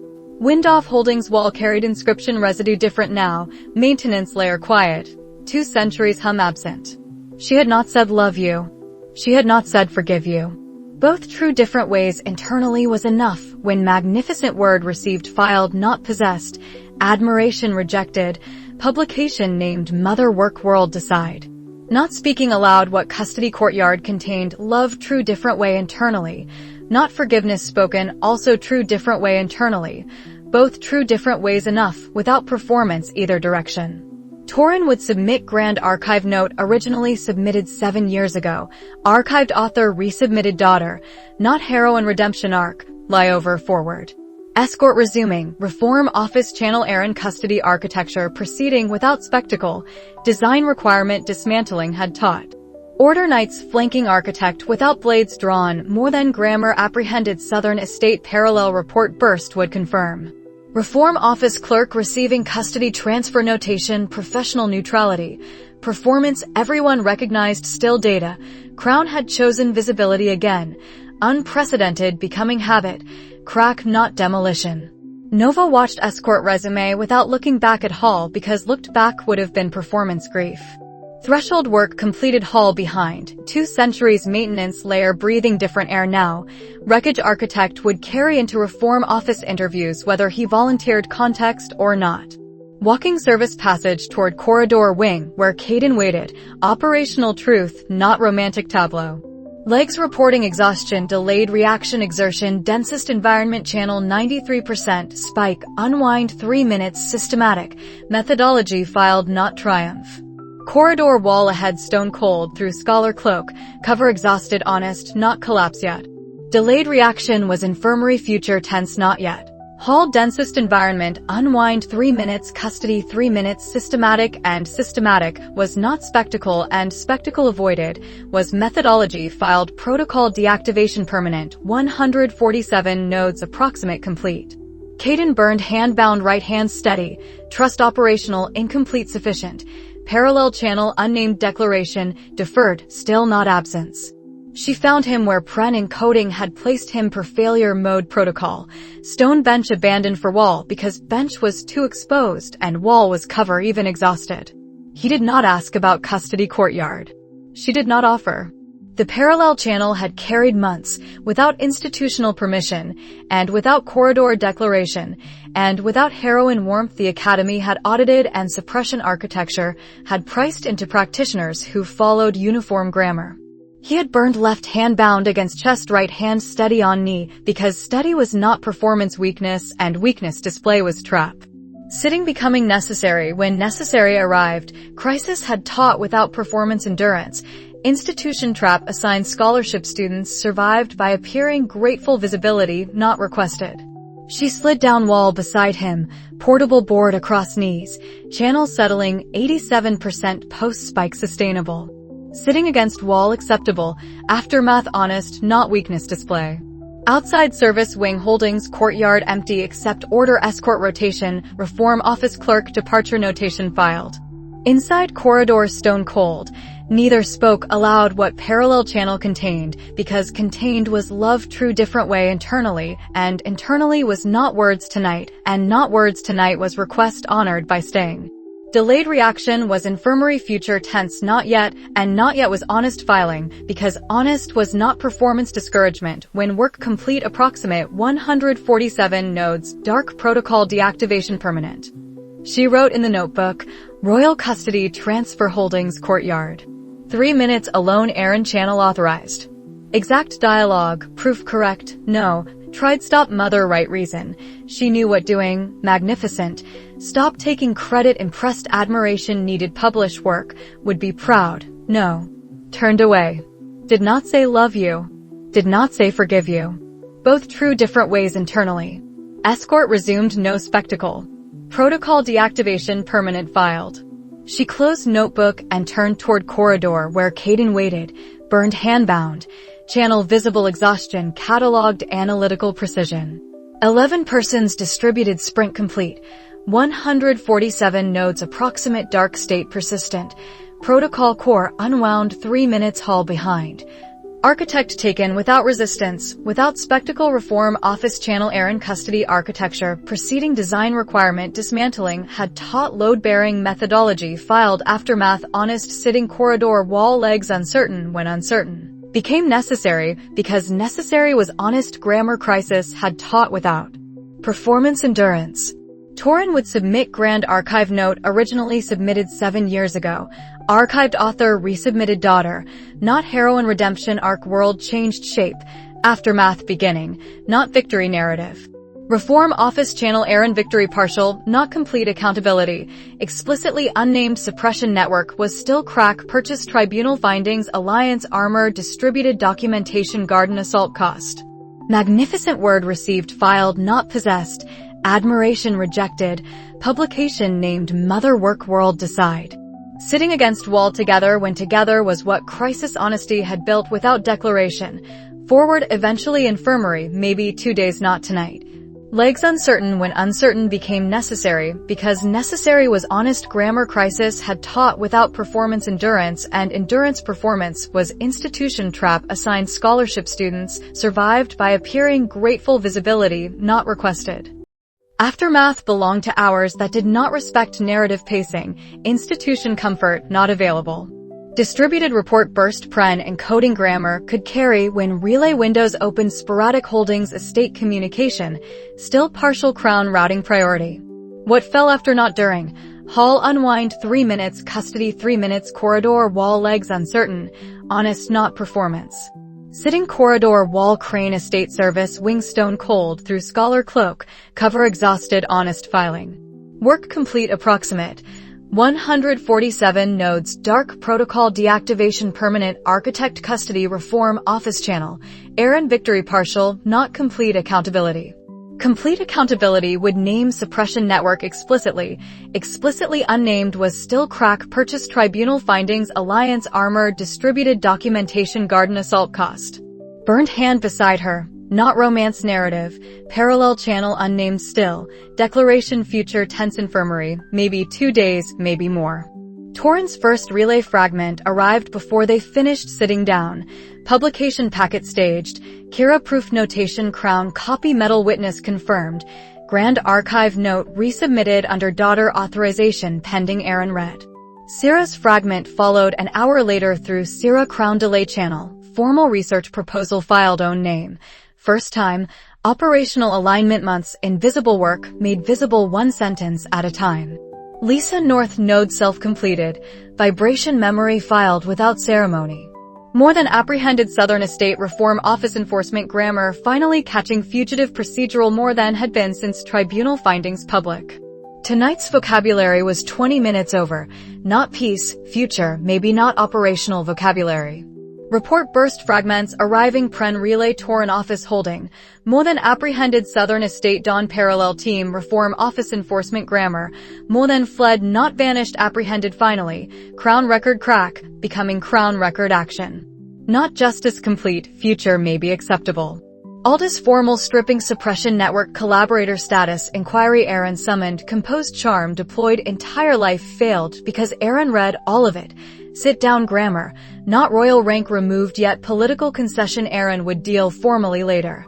Windoff Holdings wall carried inscription residue different now, maintenance layer quiet. 2 centuries hum absent. She had not said love you. She had not said forgive you. Both true different ways internally was enough when magnificent word received filed not possessed, admiration rejected, publication named mother work world decide. Not speaking aloud what custody courtyard contained love true different way internally. Not forgiveness spoken, also true different way internally. Both true different ways enough, without performance either direction. Torin would submit Grand Archive note originally submitted 7 years ago. Archived author resubmitted daughter. Not heroine redemption arc. Flyover forward. Escort resuming. Reform office channel Aaron custody architecture proceeding without spectacle. Design requirement dismantling had taught. Order Knights flanking architect without blades drawn, more than grammar apprehended Southern Estate parallel report burst would confirm. Reform office clerk receiving custody transfer notation professional neutrality. Performance everyone recognized still data. Crown had chosen visibility again. Unprecedented becoming habit. Crack not demolition. Nova watched escort resume without looking back at Hall because looked back would have been performance grief. Threshold work completed Hall behind, 2 centuries maintenance layer breathing different air now. Wreckage architect would carry into reform office interviews whether he volunteered context or not. Walking service passage toward corridor wing where Caden waited, operational truth, not romantic tableau. Legs reporting exhaustion, delayed reaction exertion, densest environment channel 93%, spike, unwind 3 minutes, systematic, methodology filed not triumph. Corridor wall ahead stone cold through scholar cloak, cover exhausted honest, not collapse yet. Delayed reaction was infirmary future tense not yet. Hall densest environment, unwind 3 minutes, custody 3 minutes, systematic and systematic, was not spectacle and spectacle avoided, was methodology filed protocol deactivation permanent, 147 nodes approximate complete. Caden burned hand bound right hand steady, trust operational incomplete sufficient. Parallel channel unnamed declaration, deferred, still not absence. She found him where Pren encoding had placed him per failure mode protocol. Stone bench abandoned for wall because bench was too exposed and wall was cover even exhausted. He did not ask about custody courtyard. She did not offer. The parallel channel had carried months, without institutional permission, and without corridor declaration, and without heroine warmth the Academy had audited and suppression architecture had priced into practitioners who followed uniform grammar. He had burned left hand bound against chest right hand steady on knee because steady was not performance weakness and weakness display was trap. Sitting becoming necessary when necessary arrived, crisis had taught without performance endurance. Institution trap assigned scholarship students survived by appearing grateful visibility not requested. She slid down wall beside him, portable board across knees, channel settling 87% post-spike sustainable. Sitting against wall acceptable, aftermath honest not weakness display. Outside service wing holdings courtyard empty except order escort rotation, reform office clerk departure notation filed. Inside corridor stone cold. Neither spoke aloud what parallel channel contained, because contained was love true different way internally, and internally was not words tonight, and not words tonight was request honored by staying. Delayed reaction was infirmary future tense not yet, and not yet was honest filing, because honest was not performance discouragement when work complete approximate 147 nodes dark protocol deactivation permanent. She wrote in the notebook, Royal Custody Transfer Holdings Courtyard. 3 minutes alone. Aaron channel authorized. Exact dialogue, proof correct, no. Tried stop mother right reason. She knew what doing, magnificent. Stop taking credit impressed admiration needed publish work, would be proud, no. Turned away. Did not say love you. Did not say forgive you. Both true different ways internally. Escort resumed no spectacle. Protocol deactivation permanent filed. She closed notebook and turned toward corridor where Caden waited, burned handbound. Channel visible exhaustion cataloged analytical precision. 11 persons distributed sprint complete. 147 nodes approximate dark state persistent. Protocol core unwound 3 minutes haul behind. Architect taken without resistance, without spectacle reform office channel Aaron custody architecture preceding design requirement dismantling had taught load-bearing methodology filed aftermath honest sitting corridor wall legs uncertain when uncertain. Became necessary because necessary was honest grammar crisis had taught without. Performance endurance. Torin would submit Grand Archive note originally submitted 7 years ago. Archived author resubmitted daughter. Not heroine redemption arc world changed shape. Aftermath beginning. Not victory narrative. Reform Office Channel Aaron Victory Partial, not complete accountability. Explicitly unnamed suppression network was still crack purchase tribunal findings alliance armor distributed documentation garden assault cost. Magnificent word received filed not possessed. Admiration rejected. Publication named Mother Work World Decide. Sitting against wall together when together was what crisis honesty had built without declaration. Forward eventually infirmary maybe 2 days not tonight. Legs uncertain when uncertain became necessary because necessary was honest grammar crisis had taught without performance endurance and endurance performance was institution trap assigned scholarship students survived by appearing grateful visibility not requested. Aftermath belonged to hours that did not respect narrative pacing, institution comfort not available. Distributed report burst pren encoding grammar could carry when relay windows opened sporadic holdings estate communication, still partial crown routing priority. What fell after not during. Hall unwind 3 minutes custody 3 minutes corridor wall legs uncertain, honest not performance. Sitting corridor wall crane estate service wing stone cold through scholar cloak, cover exhausted honest filing. Work complete approximate. 147 nodes dark protocol deactivation permanent architect custody reform office channel Aaron victory partial not complete accountability. Complete accountability would name suppression network explicitly unnamed was still crack purchase tribunal findings alliance armor distributed documentation garden assault cost. Burned hand beside her. Not romance narrative, parallel channel unnamed still, declaration future tense infirmary, maybe 2 days, maybe more. Torin's first relay fragment arrived before they finished sitting down. Publication packet staged, Kira proof notation crown copy metal witness confirmed, Grand Archive note resubmitted under daughter authorization pending Aaron read. Syrah's fragment followed an hour later through Syrah crown delay channel, formal research proposal filed own name. First time, operational alignment months invisible work made visible 1 sentence at a time. Lisa North node self-completed, vibration memory filed without ceremony. More than apprehended Southern Estate Reform Office enforcement grammar finally catching fugitive procedural more than had been since tribunal findings public. Tonight's vocabulary was 20 minutes over, not peace, future, maybe not operational vocabulary. Report burst fragments arriving pren relay Torin office holding. More than apprehended Southern Estate Dawn parallel team reform office enforcement grammar. More than fled not vanished apprehended finally. Crown record crack, becoming crown record action. Not justice complete, future may be acceptable. Aldous formal stripping suppression network collaborator status inquiry Aaron summoned composed charm deployed entire life failed because Aaron read all of it. Sit down grammar, not royal rank removed yet political concession Aaron would deal formally later.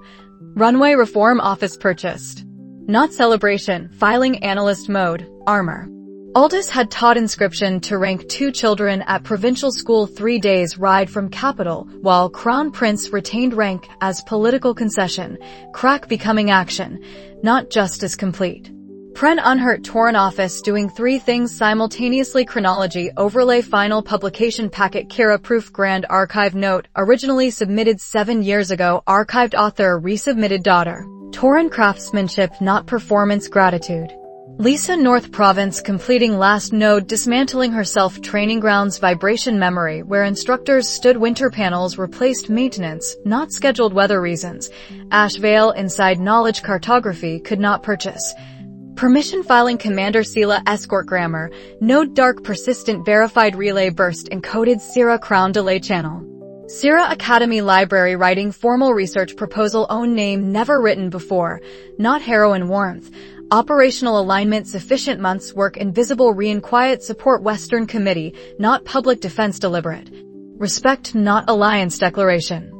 Runway reform office purchased. Not celebration, filing analyst mode, armor. Aldous had taught inscription to rank 2 children at provincial school 3 days ride from capital, while Crown Prince retained rank as political concession, crack becoming action, not justice complete. Pren unhurt Torn office doing 3 things simultaneously chronology overlay final publication packet Kira proof grand archive note originally submitted 7 years ago archived author resubmitted daughter. Torn craftsmanship not performance gratitude. Lisa North Province completing last node dismantling herself training grounds vibration memory where instructors stood winter panels replaced maintenance, not scheduled weather reasons. Ash Vale inside knowledge cartography could not purchase. Permission filing Commander Sela escort grammar, node dark persistent verified relay burst encoded Sierra Crown delay channel. Sierra Academy Library writing formal research proposal own name never written before, not heroine warmth. Operational alignment sufficient months work invisible quiet support Western Committee, not public defense deliberate. Respect not alliance declaration.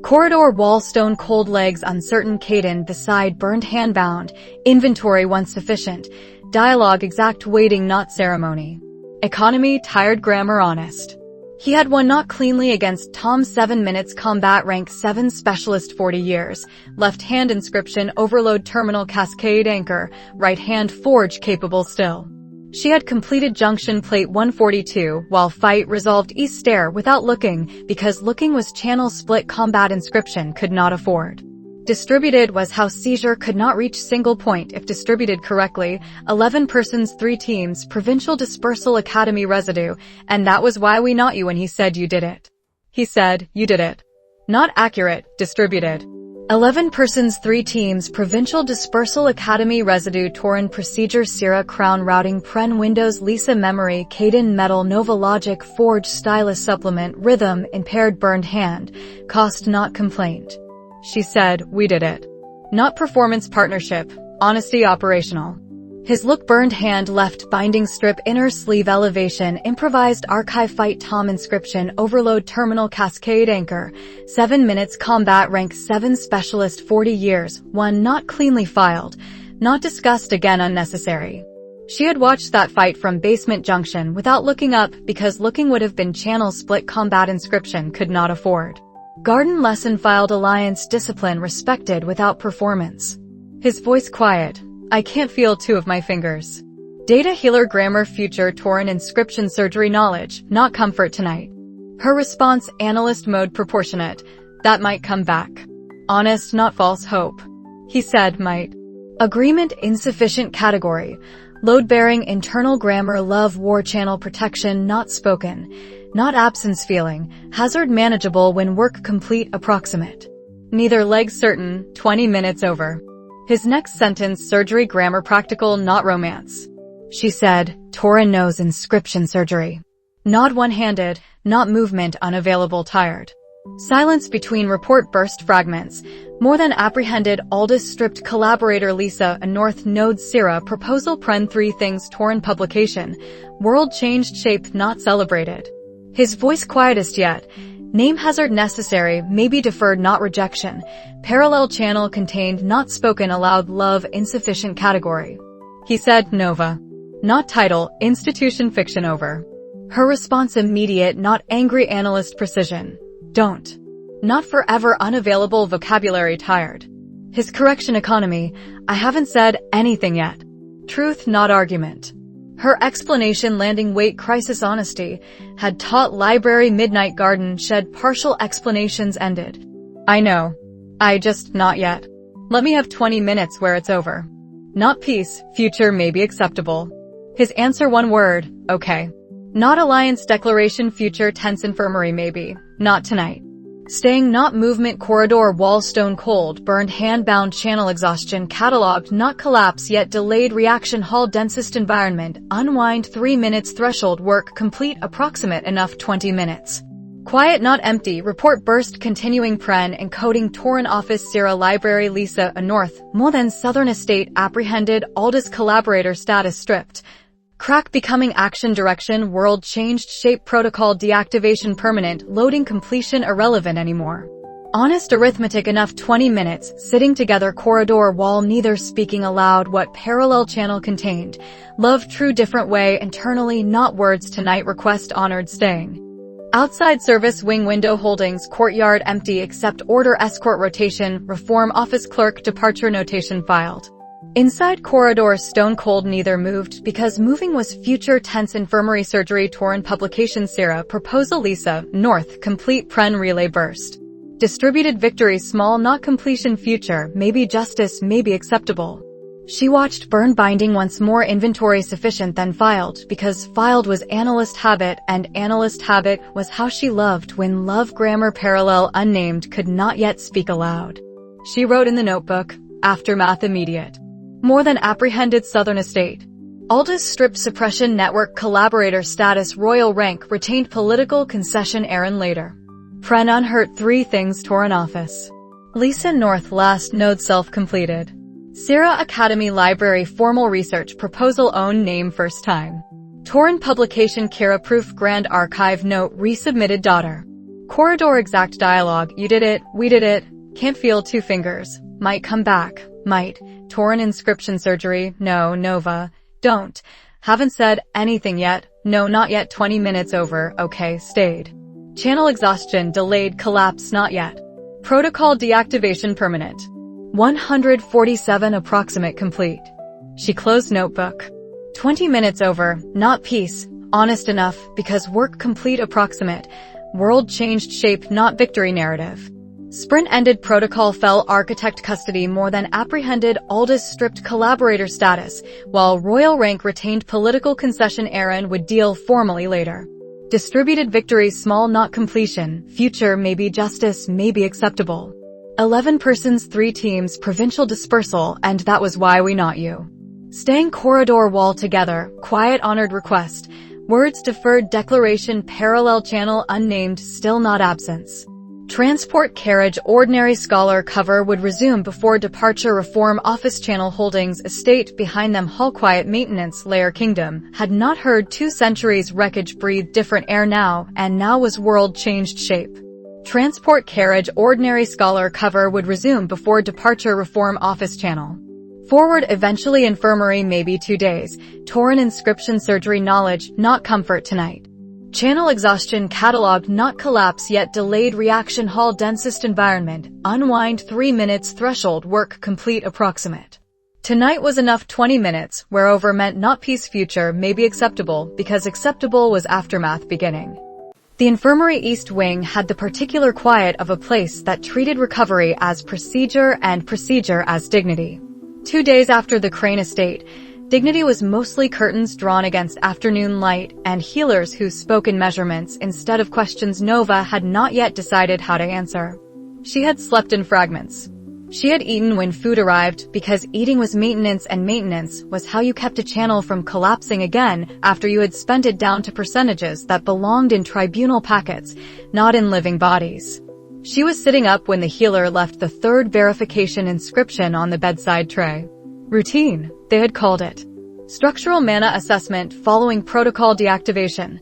Corridor wall stone cold legs uncertain Caden beside burned handbound, inventory once sufficient, dialogue exact waiting not ceremony. Economy tired grammar honest. He had won not cleanly against Tolm 7 minutes combat rank 7 specialist 40 years, left hand inscription overload terminal cascade anchor, right hand forge capable still. She had completed junction plate 142 while fight resolved east stair without looking because looking was channel split combat inscription could not afford. Distributed was how seizure could not reach single point if distributed correctly, 11 persons 3 teams provincial dispersal academy residue, and that was why we not you when he said you did it. He said, you did it. Not accurate, distributed. 11 persons 3 teams provincial dispersal academy residue Torrent procedure Sierra Crown routing Pren Windows Lisa memory Caden metal Nova logic forge stylus supplement rhythm impaired burned hand, cost not complaint. She said, we did it. Not performance partnership, honesty operational. His look burned hand left binding strip inner sleeve elevation improvised archive fight Tom inscription overload terminal cascade anchor 7 minutes combat rank 7 specialist 40 years 1 not cleanly filed not discussed again unnecessary. She had watched that fight from basement junction without looking up because looking would have been channel split combat inscription could not afford. Garden lesson filed alliance discipline respected without performance. His voice quiet. I can't feel 2 of my fingers. Data healer grammar future Torrent inscription surgery knowledge, not comfort tonight. Her response analyst mode proportionate. That might come back. Honest not false hope. He said might. Agreement insufficient category. Load bearing internal grammar love war channel protection not spoken. Not absence feeling. Hazard manageable when work complete approximate. Neither leg certain, 20 minutes over. His next sentence surgery grammar practical not romance. She said, Torren knows inscription surgery. Nod one-handed, not movement unavailable tired. Silence between report burst fragments. More than apprehended Aldous stripped collaborator Lisa a North Node Sierra proposal Pren 3 things Torren publication. World changed shape not celebrated. His voice quietest yet. Name hazard necessary, maybe deferred not rejection. Parallel channel contained not spoken aloud love insufficient category. He said Nova. Not title, institution fiction over. Her response immediate not angry analyst precision. Don't. Not forever unavailable vocabulary tired. His correction economy. I haven't said anything yet. Truth not argument. Her explanation landing weight crisis honesty, had taught library midnight garden shed partial explanations ended. I know. I just not yet. Let me have 20 minutes where it's over. Not peace, future may be acceptable. His answer one word, okay. Not alliance declaration future tense infirmary maybe, not tonight. Staying not movement corridor wall stone cold burned hand bound channel exhaustion cataloged not collapse yet delayed reaction hall densest environment unwind 3 minutes threshold work complete approximate enough 20 minutes. Quiet not empty report burst continuing Pren encoding Torrent office Sierra library Lisa a North more than southern estate apprehended Aldous collaborator status stripped. Crack becoming action direction world changed shape protocol deactivation permanent loading completion irrelevant anymore. Honest arithmetic enough 20 minutes sitting together corridor wall neither speaking aloud what parallel channel contained. Love true different way internally not words tonight request honored staying. Outside service wing window holdings courtyard empty except order escort rotation reform office clerk departure notation filed. Inside corridor stone cold, neither moved because moving was future tense. Infirmary surgery Torn publication Sarah proposal Lisa North complete pren relay burst. Distributed victory small not completion future maybe justice maybe acceptable. She watched burn binding once more inventory sufficient then filed because filed was analyst habit and analyst habit was how she loved when love grammar parallel unnamed could not yet speak aloud. She wrote in the notebook, aftermath immediate. More than apprehended Southern Estate. Aldous stripped suppression network collaborator status royal rank retained political concession Aaron later. Pren unhurt 3 things Torn office. Lisa North last node self-completed. Sarah Academy Library formal research proposal own name first time. Torn publication Kira proof Grand Archive note resubmitted daughter. Corridor exact dialogue you did it, we did it, can't feel 2 fingers, might come back, might. Torn inscription surgery, no, Nova, don't. Haven't said anything yet, no not yet 20 minutes over, okay, stayed. Channel exhaustion delayed collapse not yet. Protocol deactivation permanent. 147 approximate complete. She closed notebook. 20 minutes over, not peace, honest enough, because work complete approximate. World changed shape not victory narrative. Sprint ended protocol fell architect custody more than apprehended Aldous stripped collaborator status, while royal rank retained political concession Aaron would deal formally later. Distributed victory small not completion, future maybe justice maybe acceptable. 11 persons 3 teams provincial dispersal and that was why we not you. Staying corridor wall together, quiet honored request, words deferred declaration parallel channel unnamed still not absence. Transport carriage ordinary scholar cover would resume before departure reform office channel holdings estate behind them hall quiet maintenance layer kingdom had not heard 2 centuries wreckage breathed different air now and now was world changed shape. Transport carriage ordinary scholar cover would resume before departure reform office channel. Forward eventually infirmary maybe 2 days, Torn inscription surgery knowledge not comfort tonight. Channel exhaustion cataloged not collapse yet delayed reaction hall densest environment, unwind 3 minutes threshold work complete approximate. Tonight was enough 20 minutes, whereover meant not peace future maybe acceptable because acceptable was aftermath beginning. The infirmary east wing had the particular quiet of a place that treated recovery as procedure and procedure as dignity. 2 days after the Crane estate, dignity was mostly curtains drawn against afternoon light and healers who spoke in measurements instead of questions Nova had not yet decided how to answer. She had slept in fragments. She had eaten when food arrived because eating was maintenance and maintenance was how you kept a channel from collapsing again after you had spent it down to percentages that belonged in tribunal packets, not in living bodies. She was sitting up when the healer left the 3rd verification inscription on the bedside tray. Routine, they had called it. Structural mana assessment following protocol deactivation.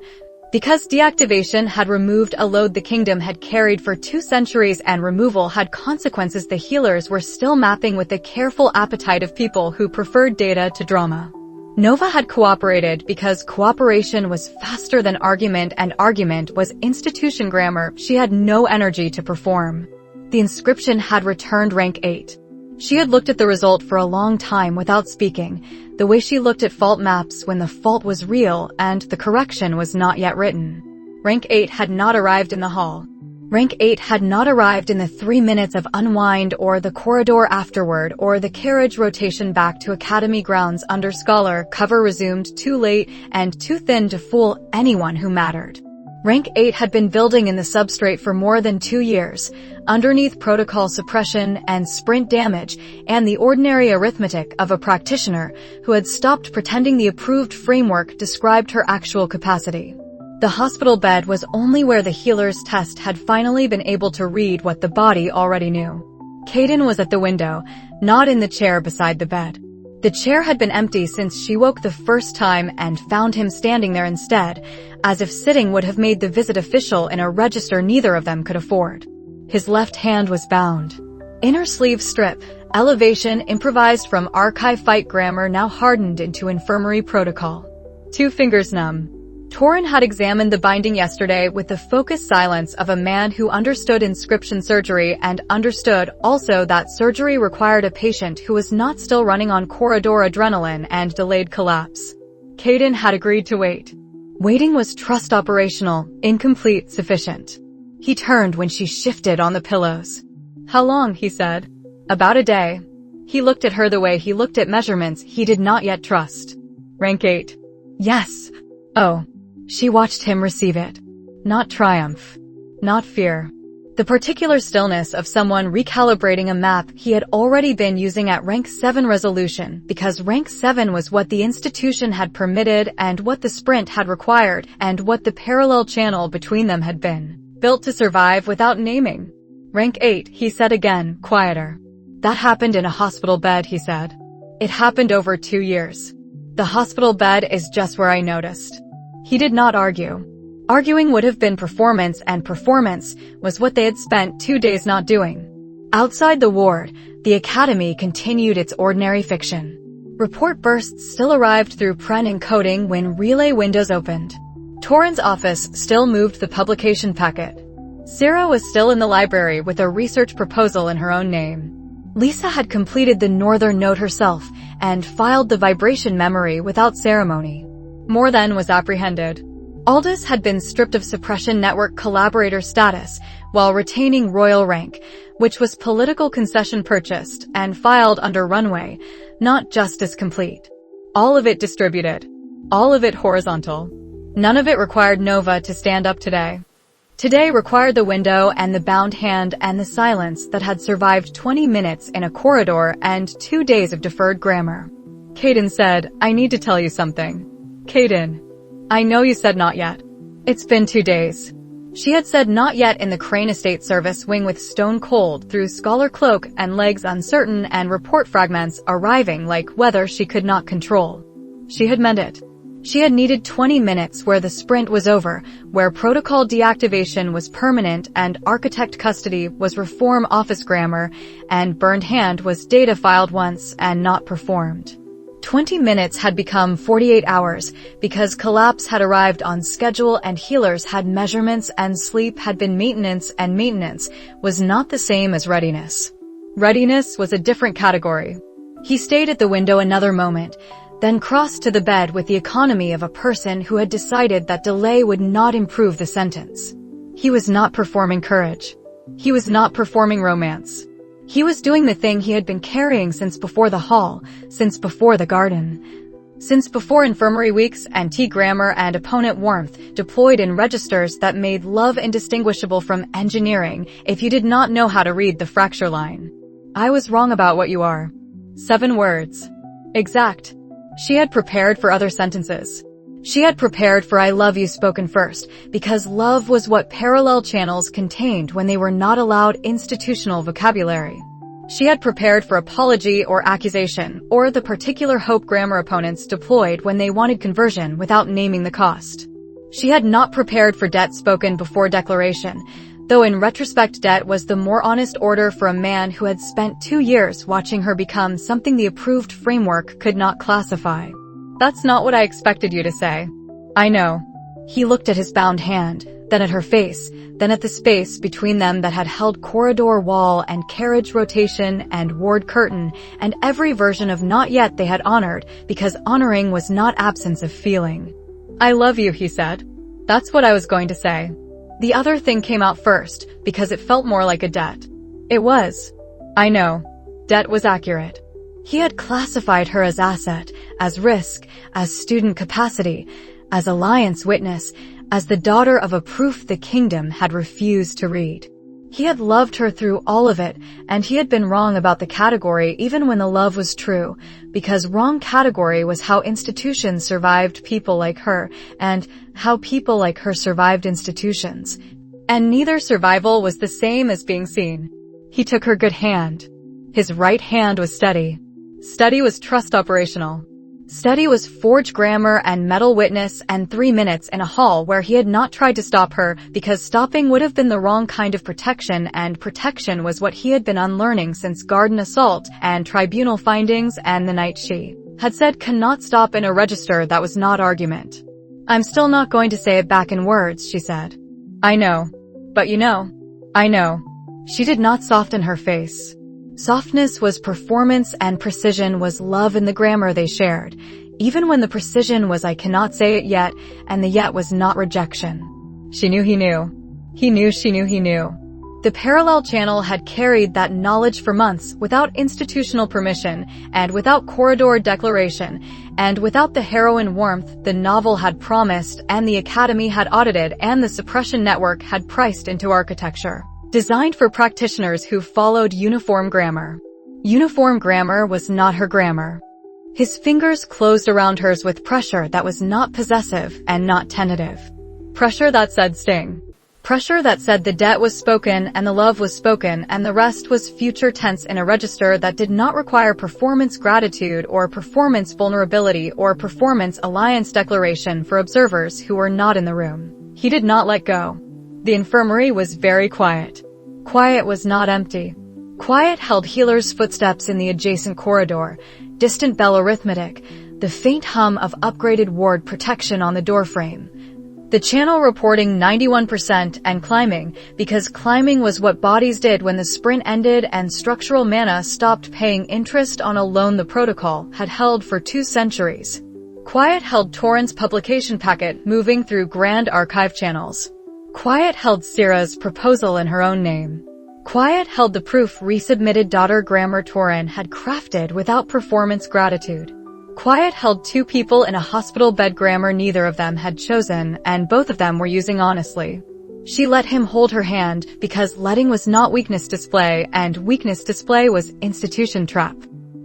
Because deactivation had removed a load the kingdom had carried for 2 centuries and removal had consequences the healers were still mapping with the careful appetite of people who preferred data to drama. Nova had cooperated because cooperation was faster than argument and argument was institution grammar she had no energy to perform. The inscription had returned rank 8. She had looked at the result for a long time without speaking, the way she looked at fault maps when the fault was real and the correction was not yet written. Rank 8 had not arrived in the hall. Rank 8 had not arrived in the 3 minutes of unwind or the corridor afterward or the carriage rotation back to academy grounds under scholar cover resumed too late and too thin to fool anyone who mattered. Rank 8 had been building in the substrate for more than 2 years, underneath protocol suppression and sprint damage and the ordinary arithmetic of a practitioner who had stopped pretending the approved framework described her actual capacity. The hospital bed was only where the healer's test had finally been able to read what the body already knew. Caden was at the window, not in the chair beside the bed. The chair had been empty since she woke the first time and found him standing there instead, as if sitting would have made the visit official in a register neither of them could afford. His left hand was bound. Inner sleeve strip, elevation improvised from archive fight grammar now hardened into infirmary protocol. 2 fingers numb. Torin had examined the binding yesterday with the focused silence of a man who understood inscription surgery and understood also that surgery required a patient who was not still running on corridor adrenaline and delayed collapse. Caden had agreed to wait. Waiting was trust operational, incomplete, sufficient. He turned when she shifted on the pillows. "How long?" he said. "About a day." He looked at her the way he looked at measurements he did not yet trust. "Rank 8. Yes." "Oh." She watched him receive it. Not triumph. Not fear. The particular stillness of someone recalibrating a map he had already been using at rank 7 resolution, because rank 7 was what the institution had permitted and what the sprint had required and what the parallel channel between them had been. Built to survive without naming. "Rank 8, he said again, quieter. "That happened in a hospital bed," he said. "It happened over 2 years. The hospital bed is just where I noticed." He did not argue. Arguing would have been performance, and performance was what they had spent 2 days not doing. Outside the ward, the academy continued its ordinary fiction. Report bursts still arrived through Pren encoding when relay windows opened. Torin's office still moved the publication packet. Sarah was still in the library with a research proposal in her own name. Lisa had completed the northern note herself and filed the vibration memory without ceremony. More than was apprehended. Aldous had been stripped of suppression network collaborator status while retaining royal rank, which was political concession purchased and filed under runway, not justice complete. All of it distributed. All of it horizontal. None of it required Nova to stand up today. Today required the window and the bound hand and the silence that had survived 20 minutes in a corridor and 2 days of deferred grammar. Caden said, "I need to tell you something." "Caden." "I know you said not yet." "It's been 2 days." She had said not yet in the Crane Estate Service wing with stone cold through scholar cloak and legs uncertain and report fragments arriving like weather she could not control. She had meant it. She had needed 20 minutes where the sprint was over, where protocol deactivation was permanent and architect custody was reform office grammar, and burned hand was data filed once and not performed. 20 minutes had become 48 hours because collapse had arrived on schedule and healers had measurements and sleep had been maintenance, and maintenance was not the same as readiness. Readiness was a different category. He stayed at the window another moment, then crossed to the bed with the economy of a person who had decided that delay would not improve the sentence. He was not performing courage. He was not performing romance. He was doing the thing he had been carrying since before the hall, since before the garden, since before infirmary weeks and T-grammar and opponent warmth deployed in registers that made love indistinguishable from engineering if you did not know how to read the fracture line. "I was wrong about what you are." 7 words. Exact. She had prepared for other sentences. She had prepared for "I love you" spoken first, because love was what parallel channels contained when they were not allowed institutional vocabulary. She had prepared for apology or accusation, or the particular hope grammar opponents deployed when they wanted conversion without naming the cost. She had not prepared for debt spoken before declaration, though in retrospect debt was the more honest order for a man who had spent 2 years watching her become something the approved framework could not classify. "That's not what I expected you to say." "I know." He looked at his bound hand, then at her face, then at the space between them that had held corridor wall and carriage rotation and ward curtain and every version of not yet they had honored, because honoring was not absence of feeling. "I love you," he said. "That's what I was going to say." The other thing came out first, because it felt more like a debt. It was. "I know." Debt was accurate. He had classified her as asset, as risk, as student capacity, as alliance witness, as the daughter of a proof the kingdom had refused to read. He had loved her through all of it, and he had been wrong about the category even when the love was true, because wrong category was how institutions survived people like her, and how people like her survived institutions. And neither survival was the same as being seen. He took her good hand. His right hand was steady. Steady was trust operational. Steady was forge grammar and metal witness and 3 minutes in a hall where he had not tried to stop her because stopping would have been the wrong kind of protection, and protection was what he had been unlearning since garden assault and tribunal findings and the night she had said cannot stop in a register that was not argument. I'm still not going to say it back in words, she said. I know. But you know. I know. She did not soften her face. Softness was performance and precision was love in the grammar they shared, even when the precision was I cannot say it yet, and the yet was not rejection. She knew he knew. He knew she knew he knew. The parallel channel had carried that knowledge for months without institutional permission and without corridor declaration and without the heroine warmth the novel had promised and the Academy had audited and the suppression network had priced into architecture. Designed for practitioners who followed uniform grammar. Uniform grammar was not her grammar. His fingers closed around hers with pressure that was not possessive and not tentative. Pressure that said sting. Pressure that said the debt was spoken and the love was spoken and the rest was future tense in a register that did not require performance gratitude or performance vulnerability or performance alliance declaration for observers who were not in the room. He did not let go. The infirmary was very quiet. Quiet was not empty. Quiet held healers' footsteps in the adjacent corridor, distant bell arithmetic, the faint hum of upgraded ward protection on the doorframe. The channel reporting 91% and climbing, because climbing was what bodies did when the sprint ended and structural mana stopped paying interest on a loan the protocol had held for 2 centuries. Quiet held Torrens' publication packet moving through Grand Archive channels. Quiet held Syrah's proposal in her own name. Quiet held the proof resubmitted daughter Grammar Torren had crafted without performance gratitude. Quiet held 2 people in a hospital bed grammar neither of them had chosen, and both of them were using honestly. She let him hold her hand because letting was not weakness display and weakness display was institution trap.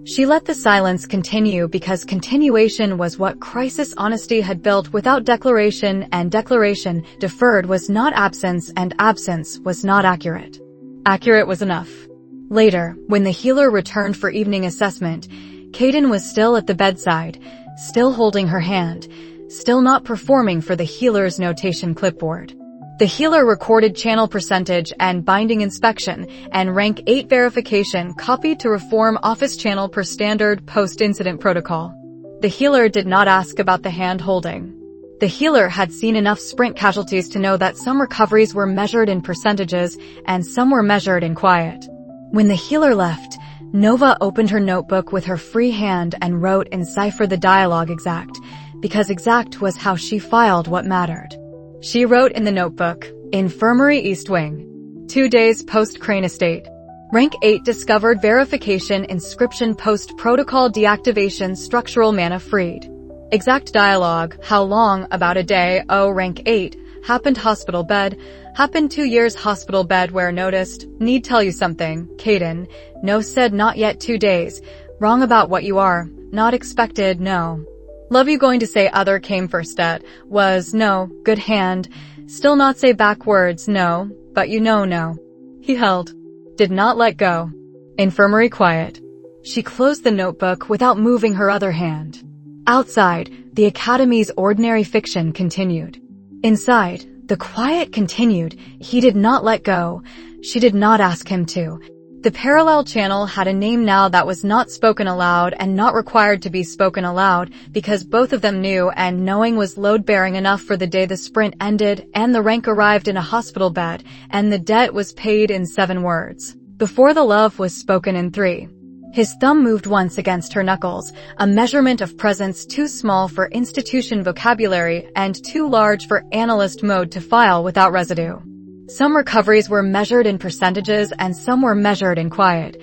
She let the silence continue because continuation was what crisis honesty had built without declaration, and declaration deferred was not absence and absence was not accurate. Accurate was enough. Later, when the healer returned for evening assessment, Caden was still at the bedside, still holding her hand, still not performing for the healer's notation clipboard. The healer recorded channel percentage and binding inspection and rank 8 verification copied to reform office channel per standard post-incident protocol. The healer did not ask about the hand holding. The healer had seen enough sprint casualties to know that some recoveries were measured in percentages and some were measured in quiet. When the healer left, Nova opened her notebook with her free hand and wrote in cipher the dialogue exact, because exact was how she filed what mattered. She wrote in the notebook, Infirmary East Wing. 2 days post-Crane Estate. Rank 8 discovered verification inscription post-protocol deactivation structural mana freed. Exact dialogue, how long, about a day, oh rank 8, happened hospital bed, happened 2 years hospital bed where noticed, need tell you something, Caden, no said not yet 2 days, wrong about what you are, not expected, no. Love you going to say other came first at, was, no, good hand, still not say backwards, no, but you know no. He held. Did not let go. Infirmary quiet. She closed the notebook without moving her other hand. Outside, the Academy's ordinary fiction continued. Inside, the quiet continued. He did not let go. She did not ask him to. The parallel channel had a name now that was not spoken aloud and not required to be spoken aloud because both of them knew, and knowing was load-bearing enough for the day the sprint ended and the rank arrived in a hospital bed and the debt was paid in 7 words. Before the love was spoken in 3. His thumb moved once against her knuckles, a measurement of presence too small for institution vocabulary and too large for analyst mode to file without residue. Some recoveries were measured in percentages and some were measured in quiet.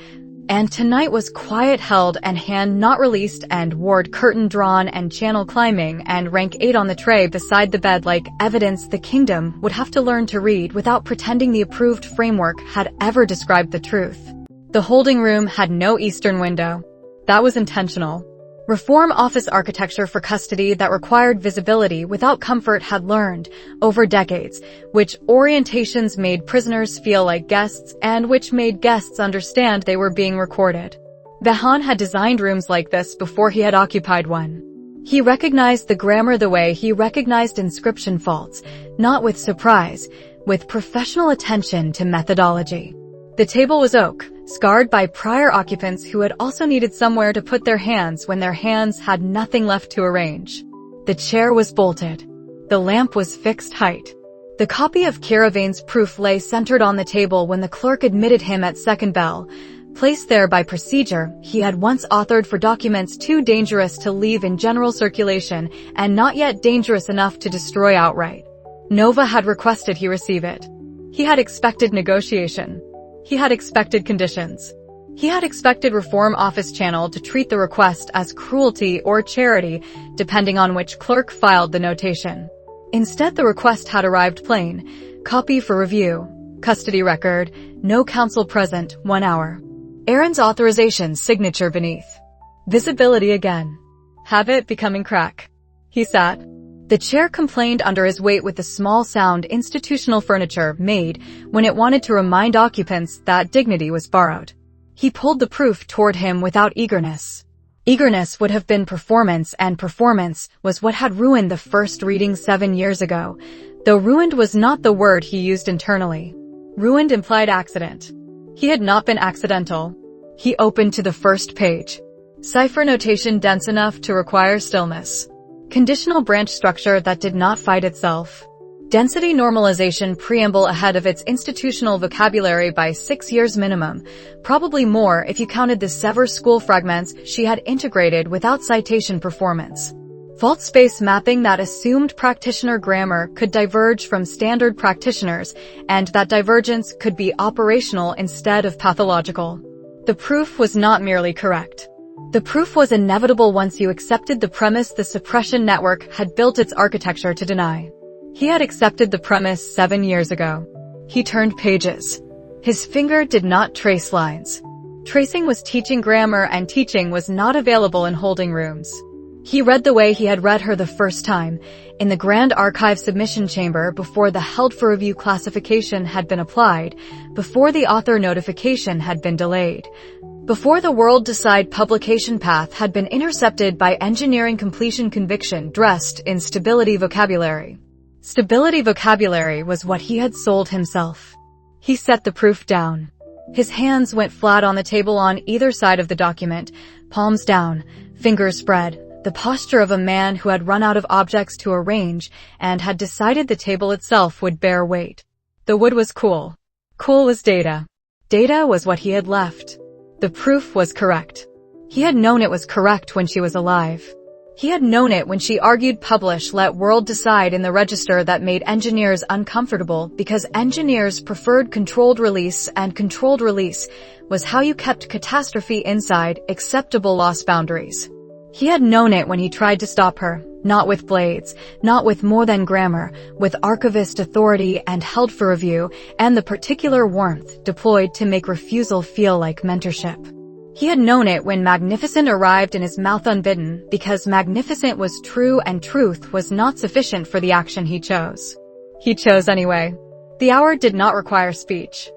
And tonight was quiet held and hand not released and ward curtain drawn and channel climbing and rank 8 on the tray beside the bed like evidence the kingdom would have to learn to read without pretending the approved framework had ever described the truth. The holding room had no eastern window. That was intentional. Reform office architecture for custody that required visibility without comfort had learned, over decades, which orientations made prisoners feel like guests and which made guests understand they were being recorded. Behan had designed rooms like this before he had occupied one. He recognized the grammar the way he recognized inscription faults, not with surprise, with professional attention to methodology. The table was oak, scarred by prior occupants who had also needed somewhere to put their hands when their hands had nothing left to arrange. The chair was bolted. The lamp was fixed height. The copy of Caravane's proof lay centered on the table when the clerk admitted him at second bell. Placed there by procedure, he had once authored for documents too dangerous to leave in general circulation and not yet dangerous enough to destroy outright. Nova had requested he receive it. He had expected negotiation. He had expected conditions. He had expected Reform Office Channel to treat the request as cruelty or charity, depending on which clerk filed the notation. Instead, the request had arrived plain. Copy for review. Custody record. No counsel present. 1 hour. Aaron's authorization signature beneath. Visibility again. Habit becoming crack. He sat. The chair complained under his weight with the small sound institutional furniture made when it wanted to remind occupants that dignity was borrowed. He pulled the proof toward him without eagerness. Eagerness would have been performance, and performance was what had ruined the first reading 7 years ago, though ruined was not the word he used internally. Ruined implied accident. He had not been accidental. He opened to the first page. Cipher notation dense enough to require stillness. Conditional branch structure that did not fight itself. Density normalization preamble ahead of its institutional vocabulary by 6 years minimum, probably more if you counted the sever school fragments she had integrated without citation performance. Fault space mapping that assumed practitioner grammar could diverge from standard practitioners, and that divergence could be operational instead of pathological. The proof was not merely correct. The proof was inevitable once you accepted the premise the suppression network had built its architecture to deny. He had accepted the premise 7 years ago. He turned pages. His finger did not trace lines. Tracing was teaching grammar, and teaching was not available in holding rooms. He read the way he had read her the first time, in the Grand Archive submission chamber before the held for review classification had been applied, before the author notification had been delayed, before the world decide publication path had been intercepted by engineering completion conviction dressed in stability vocabulary. Stability vocabulary was what he had sold himself. He set the proof down. His hands went flat on the table on either side of the document, palms down, fingers spread, the posture of a man who had run out of objects to arrange and had decided the table itself would bear weight. The wood was cool. Cool was data. Data was what he had left. The proof was correct. He had known it was correct when she was alive. He had known it when she argued publish let world decide in the register that made engineers uncomfortable because engineers preferred controlled release, and controlled release was how you kept catastrophe inside acceptable loss boundaries. He had known it when he tried to stop her, not with blades, not with more than grammar, with archivist authority and held for review, and the particular warmth deployed to make refusal feel like mentorship. He had known it when magnificent arrived in his mouth unbidden, because magnificent was true and truth was not sufficient for the action he chose. He chose anyway. The hour did not require speech.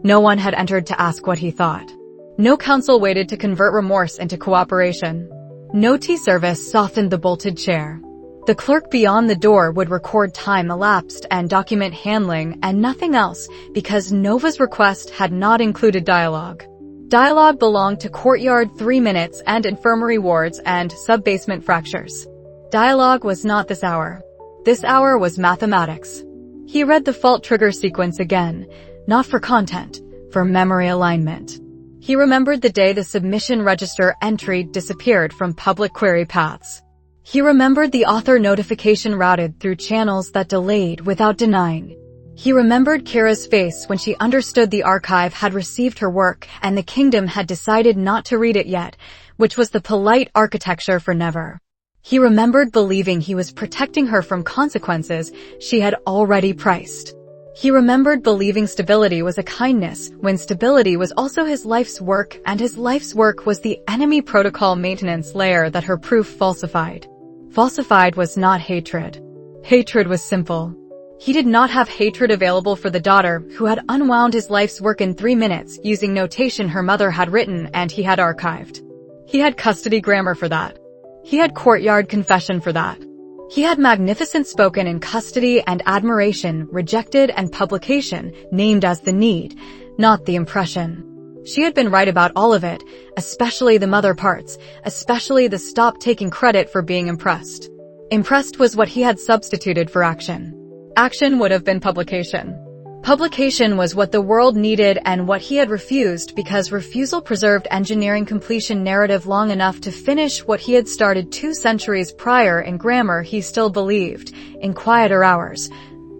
No one had entered to ask what he thought. No counsel waited to convert remorse into cooperation. No tea service softened the bolted chair. The clerk beyond the door would record time elapsed and document handling and nothing else, because Nova's request had not included dialogue. Dialogue belonged to courtyard 3 minutes and infirmary wards and sub-basement fractures. Dialogue was not this hour. This hour was mathematics. He read the fault trigger sequence again, not for content, for memory alignment. He remembered the day the submission register entry disappeared from public query paths. He remembered the author notification routed through channels that delayed without denying. He remembered Kira's face when she understood the archive had received her work and the kingdom had decided not to read it yet, which was the polite architecture for never. He remembered believing he was protecting her from consequences she had already priced. He remembered believing stability was a kindness when stability was also his life's work, and his life's work was the enemy protocol maintenance layer that her proof falsified. Falsified was not hatred. Hatred was simple. He did not have hatred available for the daughter who had unwound his life's work in 3 minutes using notation her mother had written and he had archived. He had custody grammar for that. He had courtyard confession for that. He had magnificent spoken in custody and admiration, rejected and publication, named as the need, not the impression. She had been right about all of it, especially the mother parts, especially the stop taking credit for being impressed. Impressed was what he had substituted for action. Action would have been publication. Publication was what the world needed and what he had refused, because refusal preserved engineering completion narrative long enough to finish what he had started 2 centuries prior in grammar he still believed, in quieter hours,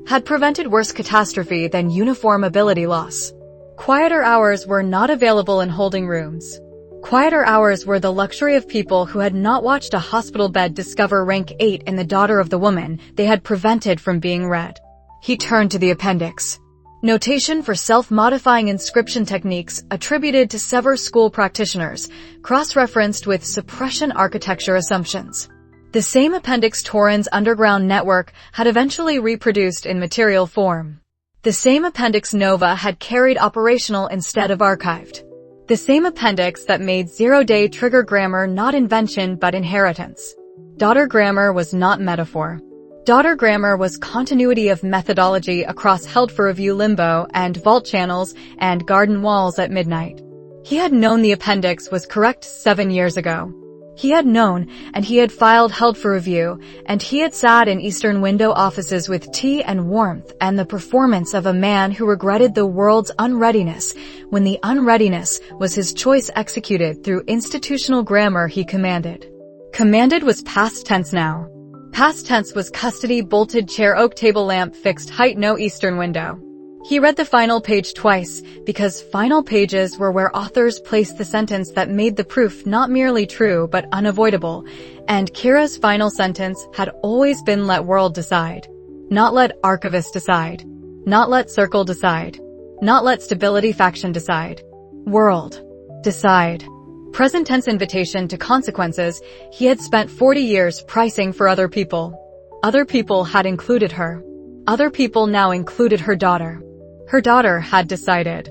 had prevented worse catastrophe than uniform ability loss. Quieter hours were not available in holding rooms. Quieter hours were the luxury of people who had not watched a hospital bed discover rank 8 in the daughter of the woman they had prevented from being read. He turned to the appendix. Notation for self-modifying inscription techniques attributed to several school practitioners, cross-referenced with suppression architecture assumptions. The same appendix Torin's underground network had eventually reproduced in material form. The same appendix Nova had carried operational instead of archived. The same appendix that made zero-day trigger grammar not invention but inheritance. Daughter grammar was not metaphor. Daughter grammar was continuity of methodology across held for review limbo and vault channels and garden walls at midnight. He had known the appendix was correct 7 years ago. He had known, and he had filed held for review, and he had sat in Eastern window offices with tea and warmth and the performance of a man who regretted the world's unreadiness, when the unreadiness was his choice executed through institutional grammar he commanded. Commanded was past tense now. Past tense was custody bolted chair oak table lamp fixed height no Eastern window. He read the final page twice, because final pages were where authors placed the sentence that made the proof not merely true but unavoidable, and Kira's final sentence had always been let world decide. Not let archivist decide. Not let circle decide. Not let stability faction decide. World. Decide. Present tense invitation to consequences. He had spent 40 years pricing for other people. Other people had included her. Other people now included her daughter. Her daughter had decided.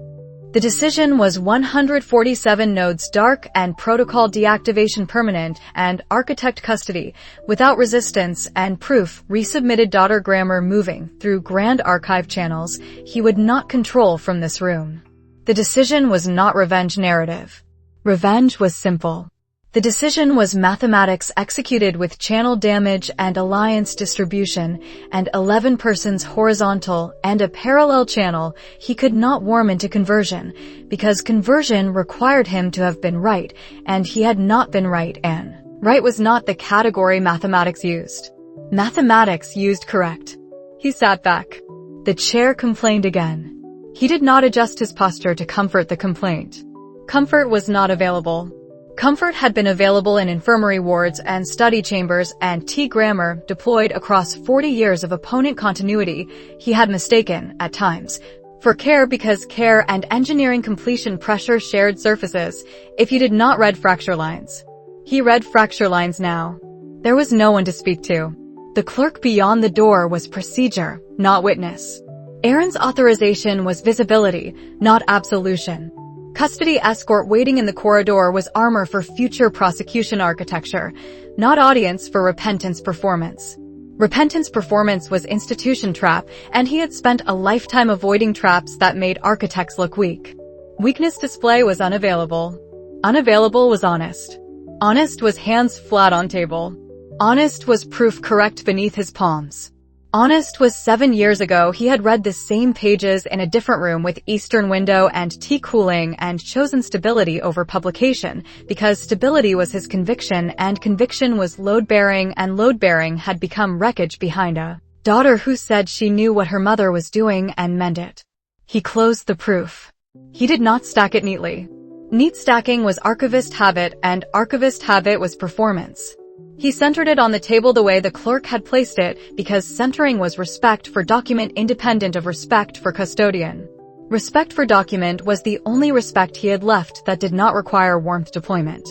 The decision was 147 nodes dark and protocol deactivation permanent and architect custody without resistance and proof resubmitted daughter grammar moving through grand archive channels he would not control from this room. The decision was not revenge narrative. Revenge was simple. The decision was mathematics executed with channel damage and alliance distribution and 11 persons horizontal and a parallel channel he could not warm into conversion, because conversion required him to have been right, and he had not been right, and right was not the category mathematics used. Mathematics used correct. He sat back. The chair complained again. He did not adjust his posture to comfort the complaint. Comfort was not available. Comfort had been available in infirmary wards and study chambers, and T-grammar deployed across 40 years of opponent continuity he had mistaken, at times, for care, because care and engineering completion pressure shared surfaces if you did not read fracture lines. He read fracture lines now. There was no one to speak to. The clerk beyond the door was procedure, not witness. Aaron's authorization was visibility, not absolution. Custody escort waiting in the corridor was armor for future prosecution architecture, not audience for repentance performance. Repentance performance was institution trap, and he had spent a lifetime avoiding traps that made architects look weak. Weakness display was unavailable. Unavailable was honest. Honest was hands flat on table. Honest was proof correct beneath his palms. Honest was 7 years ago he had read the same pages in a different room with Eastern window and tea cooling and chosen stability over publication, because stability was his conviction and conviction was load-bearing, and load-bearing had become wreckage behind a daughter who said she knew what her mother was doing and meant it. He closed the proof. He did not stack it neatly. Neat stacking was archivist habit, and archivist habit was performance. He centered it on the table the way the clerk had placed it, because centering was respect for document independent of respect for custodian. Respect for document was the only respect he had left that did not require warmth deployment.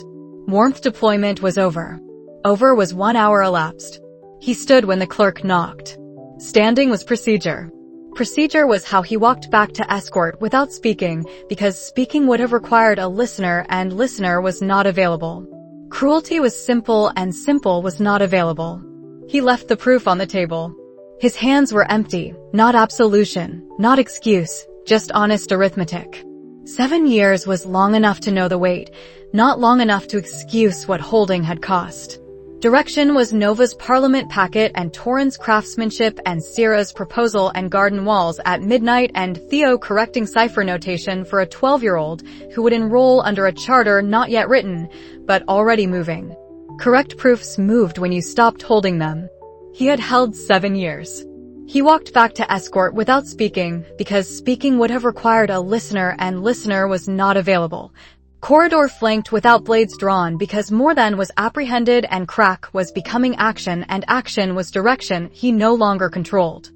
Warmth deployment was over. Over was 1 hour elapsed. He stood when the clerk knocked. Standing was procedure. Procedure was how he walked back to escort without speaking, because speaking would have required a listener, and listener was not available. Cruelty was simple, and simple was not available. He left the proof on the table. His hands were empty, not absolution, not excuse, just honest arithmetic. 7 years was long enough to know the weight, not long enough to excuse what holding had cost. Direction was Nova's parliament packet and Torrens craftsmanship and Sierra's proposal and garden walls at midnight and Theo correcting cipher notation for a 12-year-old who would enroll under a charter not yet written, but already moving. Correct proofs moved when you stopped holding them. He had held 7 years. He walked back to escort without speaking, because speaking would have required a listener and listener was not available. Corridor flanked without blades drawn because more than was apprehended and crack was becoming action and action was direction he no longer controlled.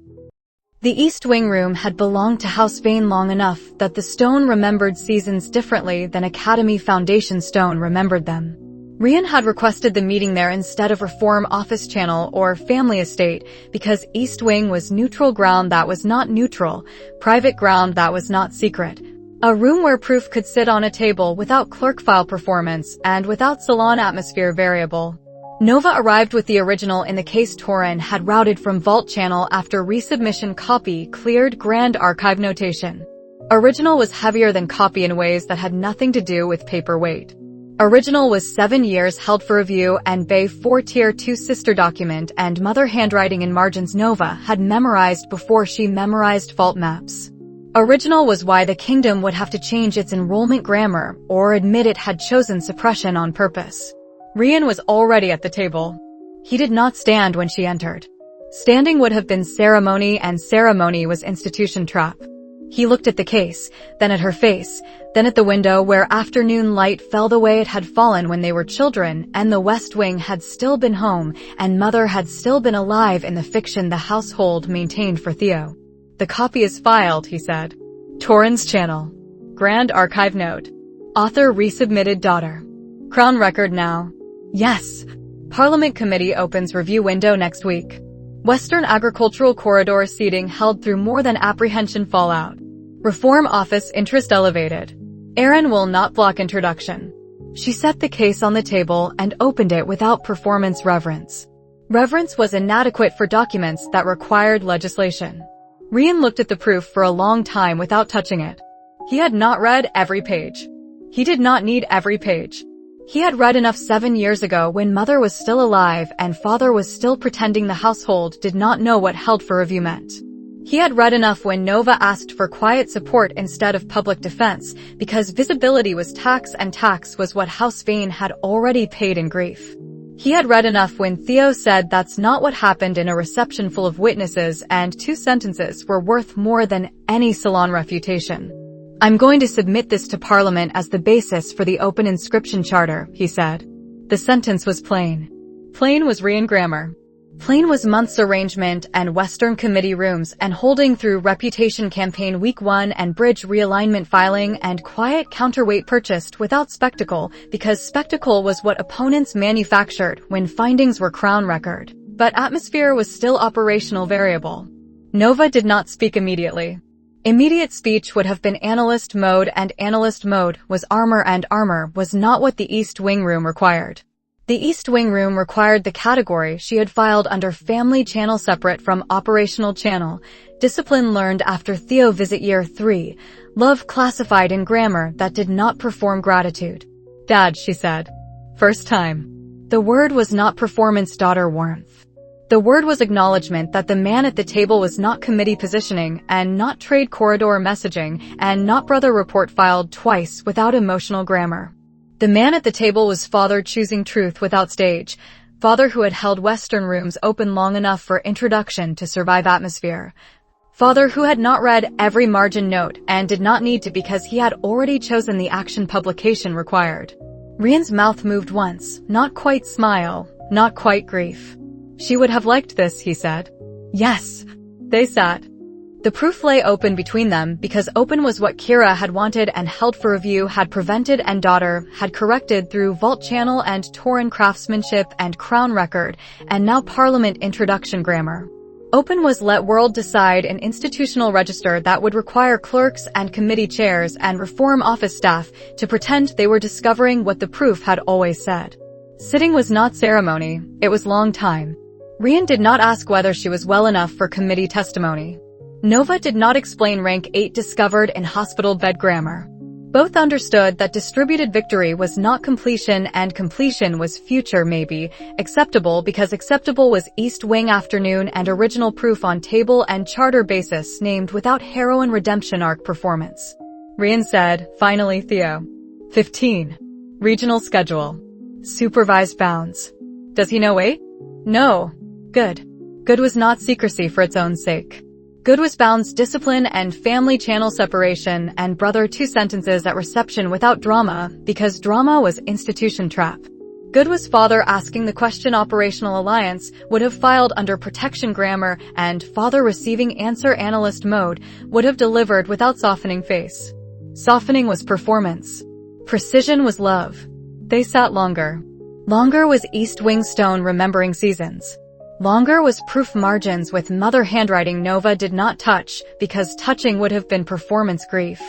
The East Wing room had belonged to House Vane long enough that the stone remembered seasons differently than Academy Foundation stone remembered them. Rian had requested the meeting there instead of Reform Office Channel or Family Estate because East Wing was neutral ground that was not neutral, private ground that was not secret. A room where proof could sit on a table without clerk file performance and without salon atmosphere variable. Nova arrived with the original in the case Torren had routed from Vault Channel after resubmission copy cleared Grand Archive notation. Original was heavier than copy in ways that had nothing to do with paper weight. Original was 7 years held for review and Bay 4 Tier 2 sister document and mother handwriting in margins Nova had memorized before she memorized vault maps. Original was why the kingdom would have to change its enrollment grammar or admit it had chosen suppression on purpose. Rian was already at the table. He did not stand when she entered. Standing would have been ceremony and ceremony was institution trap. He looked at the case, then at her face, then at the window where afternoon light fell the way it had fallen when they were children and the West Wing had still been home and Mother had still been alive in the fiction the household maintained for Theo. The copy is filed, he said. Torrens Channel. Grand Archive note. Author resubmitted daughter. Crown record now. Yes. Parliament Committee opens review window next week. Western Agricultural Corridor seating held through more than apprehension fallout. Reform Office interest elevated. Aaron will not block introduction. She set the case on the table and opened it without performance reverence. Reverence was inadequate for documents that required legislation. Rian looked at the proof for a long time without touching it. He had not read every page. He did not need every page. He had read enough 7 years ago when Mother was still alive and Father was still pretending the household did not know what held for review meant. He had read enough when Nova asked for quiet support instead of public defense because visibility was tax and tax was what House Vane had already paid in grief. He had read enough when Theo said that's not what happened in a reception full of witnesses and 2 sentences were worth more than any salon refutation. I'm going to submit this to Parliament as the basis for the open inscription charter, he said. The sentence was plain. Plain was Rian grammar. Plain was months arrangement and Western Committee rooms and holding through reputation campaign week 1 and bridge realignment filing and quiet counterweight purchased without spectacle because spectacle was what opponents manufactured when findings were crown record. But atmosphere was still operational variable. Nova did not speak immediately. Immediate speech would have been analyst mode and analyst mode was armor and armor was not what the East Wing room required. The East Wing room required the category she had filed under Family Channel separate from Operational Channel, discipline learned after Theo visit year 3, love classified in grammar that did not perform gratitude. Dad, she said. First time. The word was not performance daughter warmth. The word was acknowledgement that the man at the table was not committee positioning and not trade corridor messaging and not brother report filed twice without emotional grammar. The man at the table was Father choosing truth without stage, Father who had held Western rooms open long enough for introduction to survive atmosphere. Father who had not read every margin note and did not need to because he had already chosen the action publication required. Rian's mouth moved once, not quite smile, not quite grief. She would have liked this, he said. Yes. They sat. The proof lay open between them because open was what Kira had wanted and held for review had prevented and daughter had corrected through Vault Channel and Torren craftsmanship and Crown record and now Parliament introduction grammar. Open was let world decide an institutional register that would require clerks and committee chairs and reform office staff to pretend they were discovering what the proof had always said. Sitting was not ceremony, it was long time. Rian did not ask whether she was well enough for committee testimony. Nova did not explain rank 8 discovered in hospital bed grammar. Both understood that distributed victory was not completion and completion was future maybe, acceptable because acceptable was East Wing afternoon and original proof on table and charter basis named without heroine redemption arc performance. Rian said, finally Theo. 15. Regional schedule. Supervised bounds. Does he know 8? No. Good. Good was not secrecy for its own sake. Good was bounds discipline and family channel separation and brother 2 sentences at reception without drama because drama was institution trap. Good was father asking the question operational alliance would have filed under protection grammar and father receiving answer analyst mode would have delivered without softening face. Softening was performance. Precision was love. They sat longer. Longer was East Wing Stone remembering seasons. Longer was proof margins with mother handwriting Nova did not touch because touching would have been performance grief.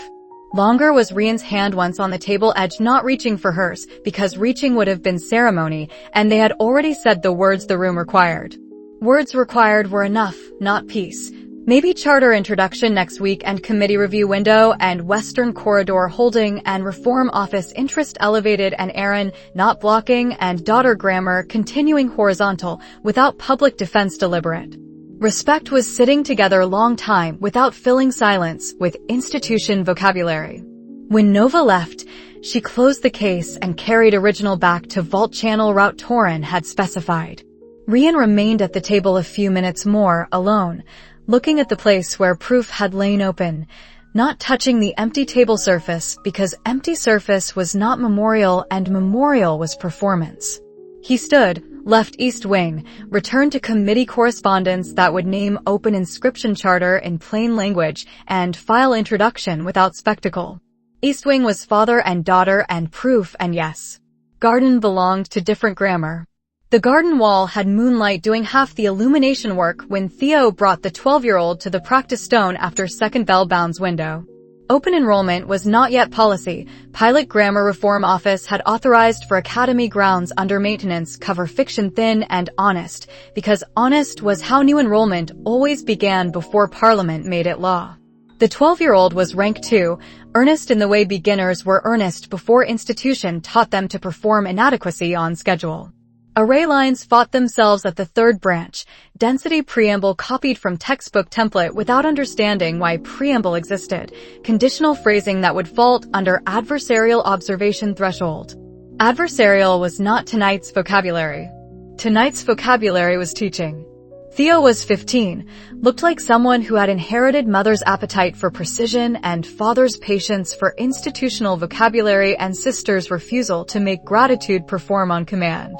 Longer was Rian's hand once on the table edge not reaching for hers because reaching would have been ceremony and they had already said the words the room required. Words required were enough, not peace. Maybe charter introduction next week and committee review window and Western Corridor holding and reform office interest elevated and Aaron not blocking and daughter grammar continuing horizontal without public defense deliberate. Respect was sitting together long time without filling silence with institution vocabulary. When Nova left, she closed the case and carried original back to vault channel route Torin had specified. Rian remained at the table a few minutes more, alone, looking at the place where proof had lain open, not touching the empty table surface because empty surface was not memorial and memorial was performance. He stood, left East Wing, returned to committee correspondence that would name open inscription charter in plain language and file introduction without spectacle. East Wing was father and daughter and proof and yes. Garden belonged to different grammar. The garden wall had moonlight doing half the illumination work when Theo brought the 12-year-old to the practice stone after second bell bounds window. Open enrollment was not yet policy. Pilot Grammar Reform Office had authorized for academy grounds under maintenance cover fiction thin and honest, because honest was how new enrollment always began before Parliament made it law. The 12-year-old was rank 2, earnest in the way beginners were earnest before institution taught them to perform inadequacy on schedule. Array lines fought themselves at the third branch, density preamble copied from textbook template without understanding why preamble existed, conditional phrasing that would fault under adversarial observation threshold. Adversarial was not tonight's vocabulary. Tonight's vocabulary was teaching. Theo was 15, looked like someone who had inherited mother's appetite for precision and father's patience for institutional vocabulary and sister's refusal to make gratitude perform on command.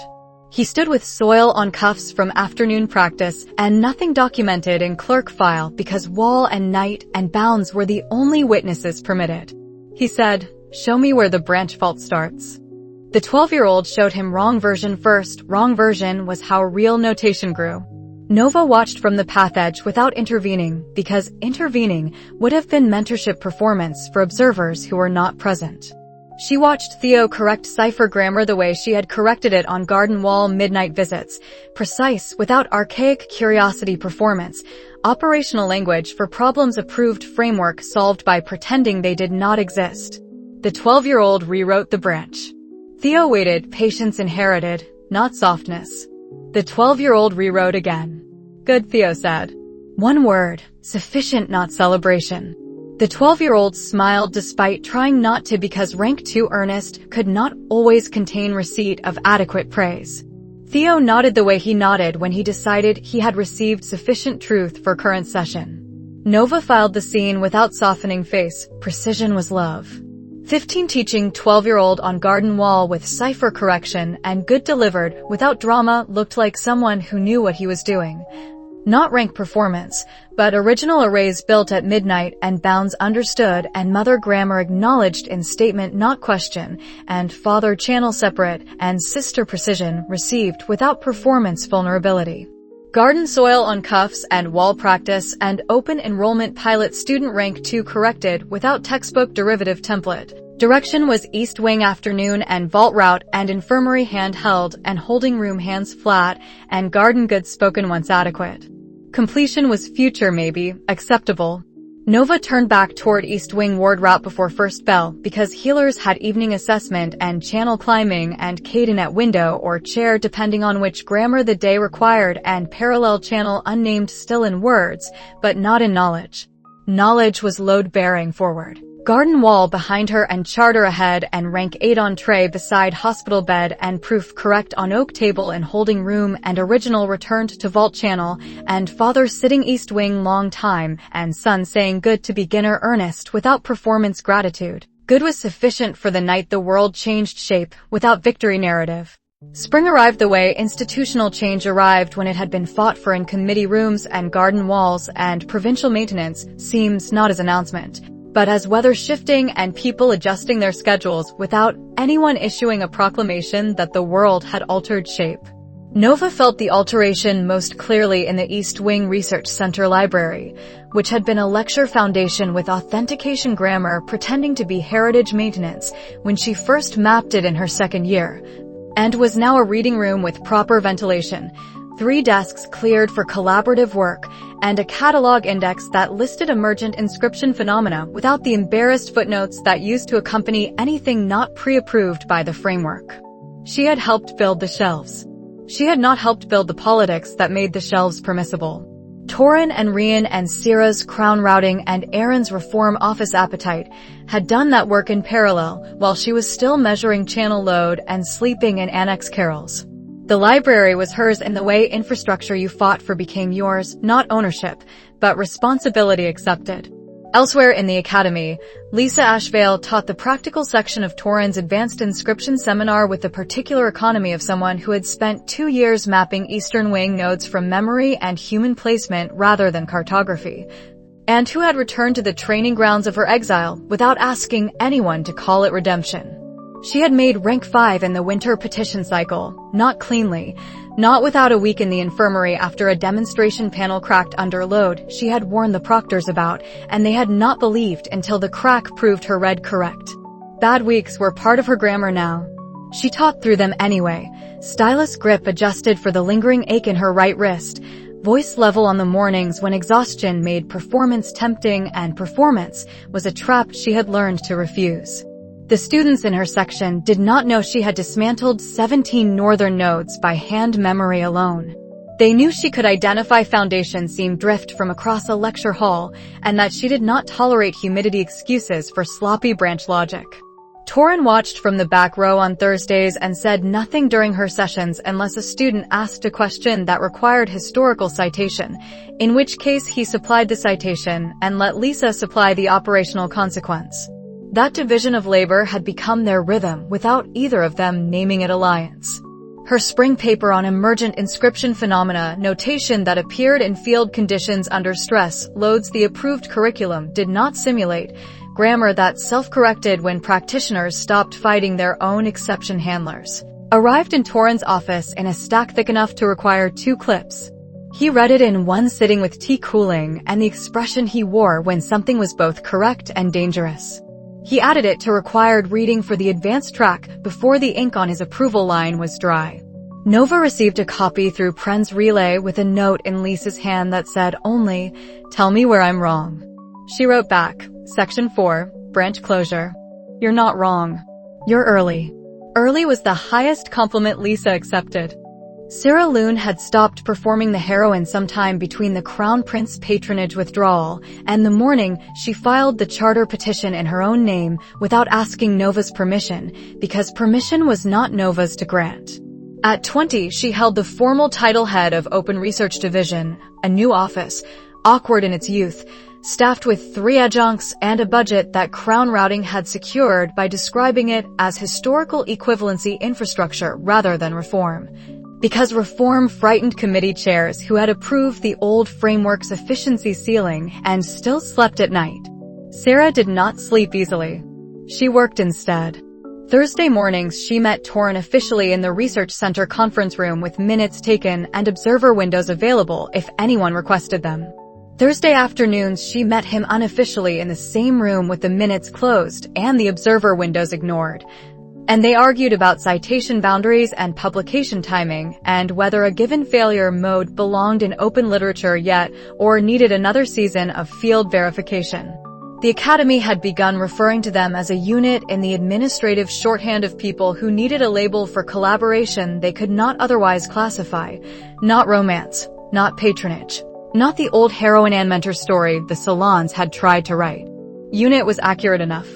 He stood with soil on cuffs from afternoon practice and nothing documented in clerk file because wall and night and bounds were the only witnesses permitted. He said, "Show me where the branch fault starts." The 12-year-old showed him wrong version first. Wrong version was how real notation grew. Nova watched from the path edge without intervening because intervening would have been mentorship performance for observers who were not present. She watched Theo correct cipher grammar the way she had corrected it on garden wall midnight visits, precise without archaic curiosity performance, operational language for problems approved framework solved by pretending they did not exist. The 12-year-old rewrote the branch. Theo waited, patience inherited, not softness. The 12-year-old rewrote again. Good, Theo said. One word, sufficient not celebration. The 12-year-old smiled despite trying not to because rank 2 earnest could not always contain receipt of adequate praise. Theo nodded the way he nodded when he decided he had received sufficient truth for current session. Nova filed the scene without softening face. Precision was love. 15 teaching 12-year-old on garden wall with cipher correction and good delivered without drama looked like someone who knew what he was doing. Not rank performance, but original arrays built at midnight and bounds understood and mother grammar acknowledged in statement not question and father channel separate and sister precision received without performance vulnerability. Garden soil on cuffs and wall practice and open enrollment pilot student rank 2 corrected without textbook derivative template. Direction was East Wing afternoon and vault route and infirmary hand held and holding room hands flat and garden goods spoken once adequate. Completion was future maybe, acceptable. Nova turned back toward East Wing ward route before first bell because healers had evening assessment and channel climbing and Caden at window or chair depending on which grammar the day required and parallel channel unnamed still in words, but not in knowledge. Knowledge was load-bearing forward. Garden wall behind her and charter ahead and rank 8 on tray beside hospital bed and proof correct on oak table in holding room and original returned to vault channel and father sitting east wing long time and son saying good to beginner earnest without performance gratitude. Good was sufficient for the night the world changed shape without victory narrative. Spring arrived the way institutional change arrived when it had been fought for in committee rooms and garden walls and provincial maintenance seems not as announcement, but as weather shifting and people adjusting their schedules without anyone issuing a proclamation that the world had altered shape. Nova felt the alteration most clearly in the East Wing Research Center library, which had been a lecture foundation with authentication grammar pretending to be heritage maintenance when she first mapped it in her second year, and was now a reading room with proper ventilation, 3 desks cleared for collaborative work, and a catalog index that listed emergent inscription phenomena without the embarrassed footnotes that used to accompany anything not pre-approved by the framework. She had helped build the shelves. She had not helped build the politics that made the shelves permissible. Torin and Rian and Sierra's crown routing and Aaron's reform office appetite had done that work in parallel while she was still measuring channel load and sleeping in annex carols. The library was hers in the way infrastructure you fought for became yours, not ownership, but responsibility accepted. Elsewhere in the academy, Lisa Ashvale taught the practical section of Torin's advanced inscription seminar with the particular economy of someone who had spent 2 years mapping Eastern Wing nodes from memory and human placement rather than cartography, and who had returned to the training grounds of her exile without asking anyone to call it redemption. She had made rank 5 in the winter petition cycle, not cleanly, not without a week in the infirmary after a demonstration panel cracked under load she had warned the proctors about, and they had not believed until the crack proved her read correct. Bad weeks were part of her grammar now. She taught through them anyway, stylus grip adjusted for the lingering ache in her right wrist, voice level on the mornings when exhaustion made performance tempting and performance was a trap she had learned to refuse. The students in her section did not know she had dismantled 17 northern nodes by hand memory alone. They knew she could identify foundation seam drift from across a lecture hall and that she did not tolerate humidity excuses for sloppy branch logic. Torin watched from the back row on Thursdays and said nothing during her sessions unless a student asked a question that required historical citation, in which case he supplied the citation and let Lisa supply the operational consequence. That division of labor had become their rhythm without either of them naming it alliance. Her spring paper on emergent inscription phenomena, notation that appeared in field conditions under stress, loads the approved curriculum did not simulate, grammar that self-corrected when practitioners stopped fighting their own exception handlers, arrived in Torin's office in a stack thick enough to require 2 clips. He read it in one sitting with tea cooling and the expression he wore when something was both correct and dangerous. He added it to required reading for the advanced track before the ink on his approval line was dry. Nova received a copy through Pren's relay with a note in Lisa's hand that said only, "Tell me where I'm wrong." She wrote back, Section 4, branch closure. "You're not wrong. You're early." Early was the highest compliment Lisa accepted. Sarah Loon had stopped performing the heroine sometime between the Crown Prince patronage withdrawal and the morning she filed the charter petition in her own name without asking Nova's permission, because permission was not Nova's to grant. At 20, she held the formal title head of Open Research Division, a new office, awkward in its youth, staffed with 3 adjuncts and a budget that Crown Routing had secured by describing it as historical equivalency infrastructure rather than reform. Because reform frightened committee chairs who had approved the old framework's efficiency ceiling and still slept at night. Sarah did not sleep easily. She worked instead. Thursday mornings she met Torin officially in the Research Center conference room with minutes taken and observer windows available if anyone requested them. Thursday afternoons she met him unofficially in the same room with the minutes closed and the observer windows ignored. And they argued about citation boundaries and publication timing, and whether a given failure mode belonged in open literature yet, or needed another season of field verification. The Academy had begun referring to them as a unit in the administrative shorthand of people who needed a label for collaboration they could not otherwise classify. Not romance, not patronage, not the old heroine and mentor story the salons had tried to write. Unit was accurate enough.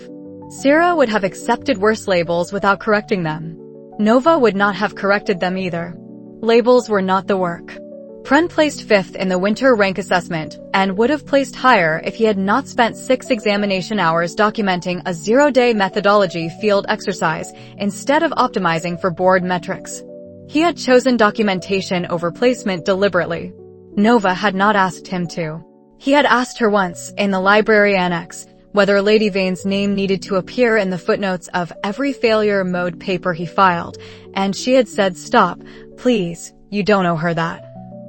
Sierra would have accepted worse labels without correcting them. Nova would not have corrected them either. Labels were not the work. Pren placed 5th in the winter rank assessment, and would have placed higher if he had not spent 6 examination hours documenting a 0-day methodology field exercise instead of optimizing for board metrics. He had chosen documentation over placement deliberately. Nova had not asked him to. He had asked her once, in the library annex, whether Lady Vane's name needed to appear in the footnotes of every failure mode paper he filed, and she had said, "Stop, please, you don't owe her that."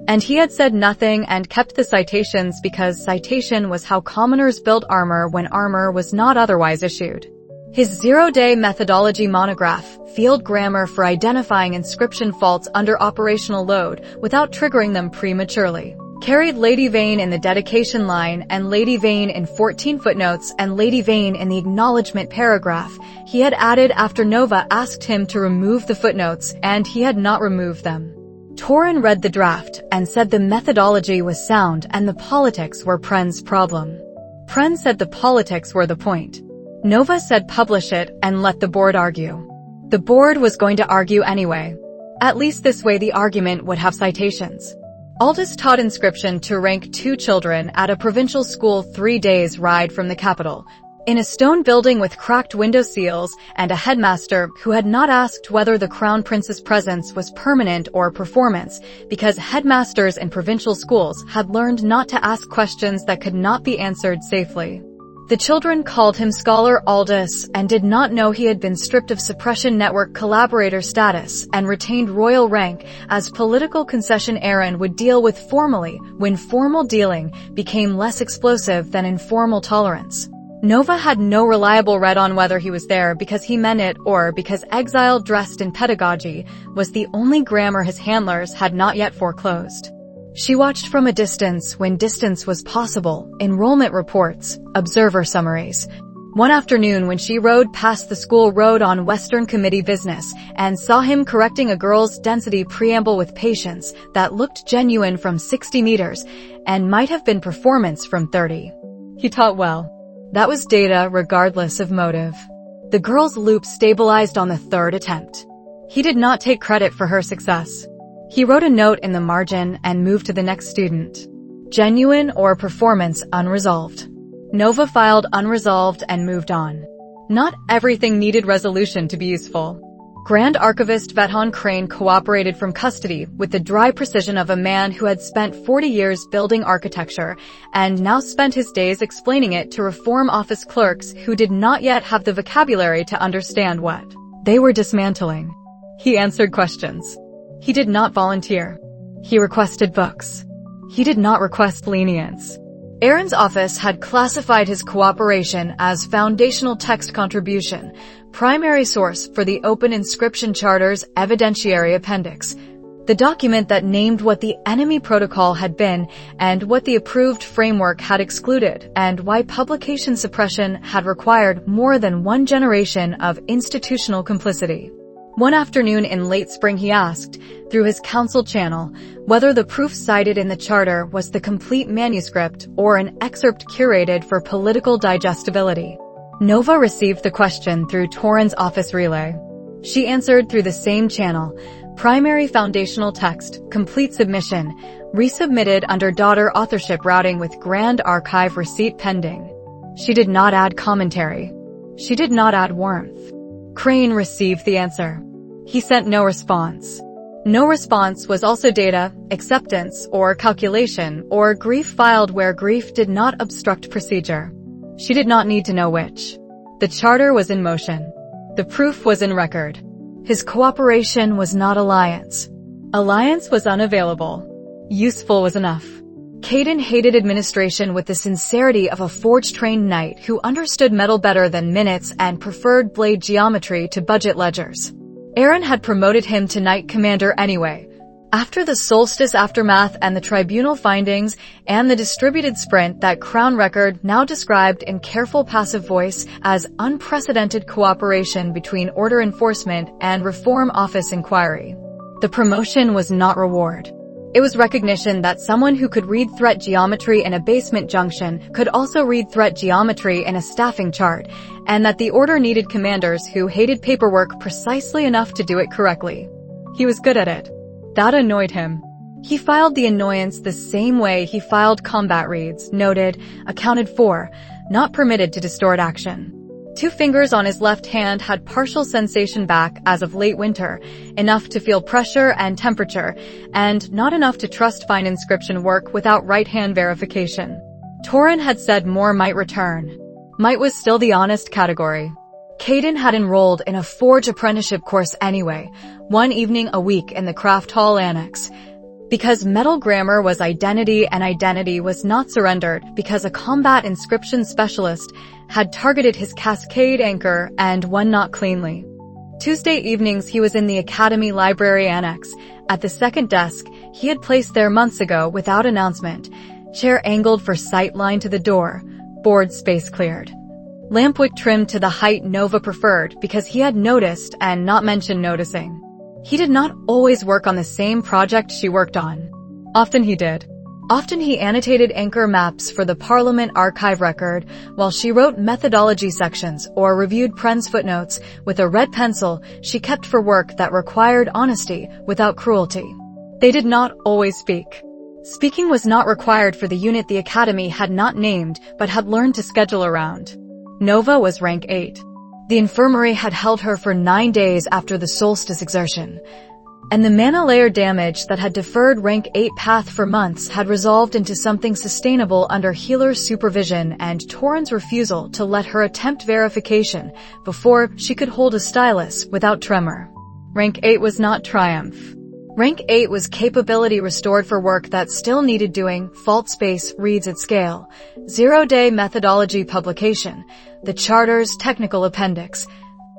And he had said nothing and kept the citations because citation was how commoners built armor when armor was not otherwise issued. His 0-day methodology monograph, Field Grammar for Identifying Inscription Faults Under Operational Load Without Triggering Them Prematurely, carried Lady Vane in the dedication line and Lady Vane in 14 footnotes and Lady Vane in the acknowledgement paragraph he had added after Nova asked him to remove the footnotes, and he had not removed them. Torin read the draft and said the methodology was sound and the politics were Pren's problem. Pren said the politics were the point. Nova said publish it and let the board argue. The board was going to argue anyway. At least this way the argument would have citations. Aldous taught inscription to rank 2 children at a provincial school 3 days' ride from the capital, in a stone building with cracked window seals and a headmaster who had not asked whether the Crown Prince's presence was permanent or performance, because headmasters in provincial schools had learned not to ask questions that could not be answered safely. The children called him Scholar Aldous and did not know he had been stripped of Suppression Network collaborator status and retained royal rank, as political concession Aaron would deal with formally when formal dealing became less explosive than informal tolerance. Nova had no reliable read on whether he was there because he meant it or because exile dressed in pedagogy was the only grammar his handlers had not yet foreclosed. She watched from a distance when distance was possible, enrollment reports, observer summaries. One afternoon when she rode past the school road on Western Committee business and saw him correcting a girl's density preamble with patience that looked genuine from 60 meters and might have been performance from 30. He taught well. That was data regardless of motive. The girl's loop stabilized on the 3rd attempt. He did not take credit for her success. He wrote a note in the margin and moved to the next student. Genuine or performance unresolved. Nova filed unresolved and moved on. Not everything needed resolution to be useful. Grand Archivist Vethan Crane cooperated from custody with the dry precision of a man who had spent 40 years building architecture and now spent his days explaining it to reform office clerks who did not yet have the vocabulary to understand what they were dismantling. He answered questions. He did not volunteer. He requested books. He did not request lenience. Aaron's office had classified his cooperation as foundational text contribution, primary source for the Open Inscription Charter's evidentiary appendix, the document that named what the enemy protocol had been and what the approved framework had excluded, and why publication suppression had required more than one generation of institutional complicity. One afternoon in late spring he asked, through his council channel, whether the proof cited in the charter was the complete manuscript or an excerpt curated for political digestibility. Nova received the question through Torin's office relay. She answered through the same channel, primary foundational text, complete submission, resubmitted under daughter authorship routing with Grand Archive receipt pending. She did not add commentary. She did not add warmth. Crane received the answer. He sent no response. No response was also data, acceptance, or calculation, or grief filed where grief did not obstruct procedure. She did not need to know which. The charter was in motion. The proof was in record. His cooperation was not alliance. Alliance was unavailable. Useful was enough. Caden hated administration with the sincerity of a forge-trained knight who understood metal better than minutes and preferred blade geometry to budget ledgers. Aaron had promoted him to knight commander anyway. After the solstice aftermath and the tribunal findings and the distributed sprint, that crown record now described in careful passive voice as unprecedented cooperation between order enforcement and reform office inquiry. The promotion was not reward. It was recognition that someone who could read threat geometry in a basement junction could also read threat geometry in a staffing chart, and that the order needed commanders who hated paperwork precisely enough to do it correctly. He was good at it. That annoyed him. He filed the annoyance the same way he filed combat reads, noted, accounted for, not permitted to distort action. 2 fingers on his left hand had partial sensation back as of late winter, enough to feel pressure and temperature, and not enough to trust fine inscription work without right-hand verification. Torin had said more might return. Might was still the honest category. Caden had enrolled in a forge apprenticeship course anyway, 1 evening a week in the craft hall annex. Because metal grammar was identity and identity was not surrendered because a combat inscription specialist had targeted his cascade anchor and one not cleanly. Tuesday evenings he was in the academy library annex, at the second desk he had placed there months ago without announcement, chair angled for sight line to the door, board space cleared. Lampwick trimmed to the height Nova preferred because he had noticed and not mentioned noticing. He did not always work on the same project she worked on. Often he did. Often he annotated anchor maps for the Parliament archive record while she wrote methodology sections or reviewed Pren's footnotes with a red pencil she kept for work that required honesty without cruelty. They did not always speak. Speaking was not required for the unit the Academy had not named but had learned to schedule around. Nova was rank 8. The infirmary had held her for 9 days after the solstice exertion, and the mana layer damage that had deferred rank 8 path for months had resolved into something sustainable under healer's supervision and Torin's refusal to let her attempt verification before she could hold a stylus without tremor. Rank 8 was not triumph. Rank 8 was capability restored for work that still needed doing, fault space reads at scale, 0-day methodology publication, the charter's technical appendix,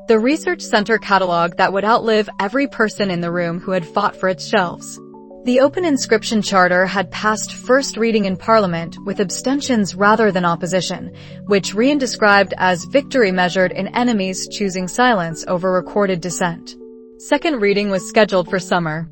the research center catalog that would outlive every person in the room who had fought for its shelves. The open inscription charter had passed first reading in Parliament with abstentions rather than opposition, which Rian described as victory measured in enemies choosing silence over recorded dissent. Second reading was scheduled for summer.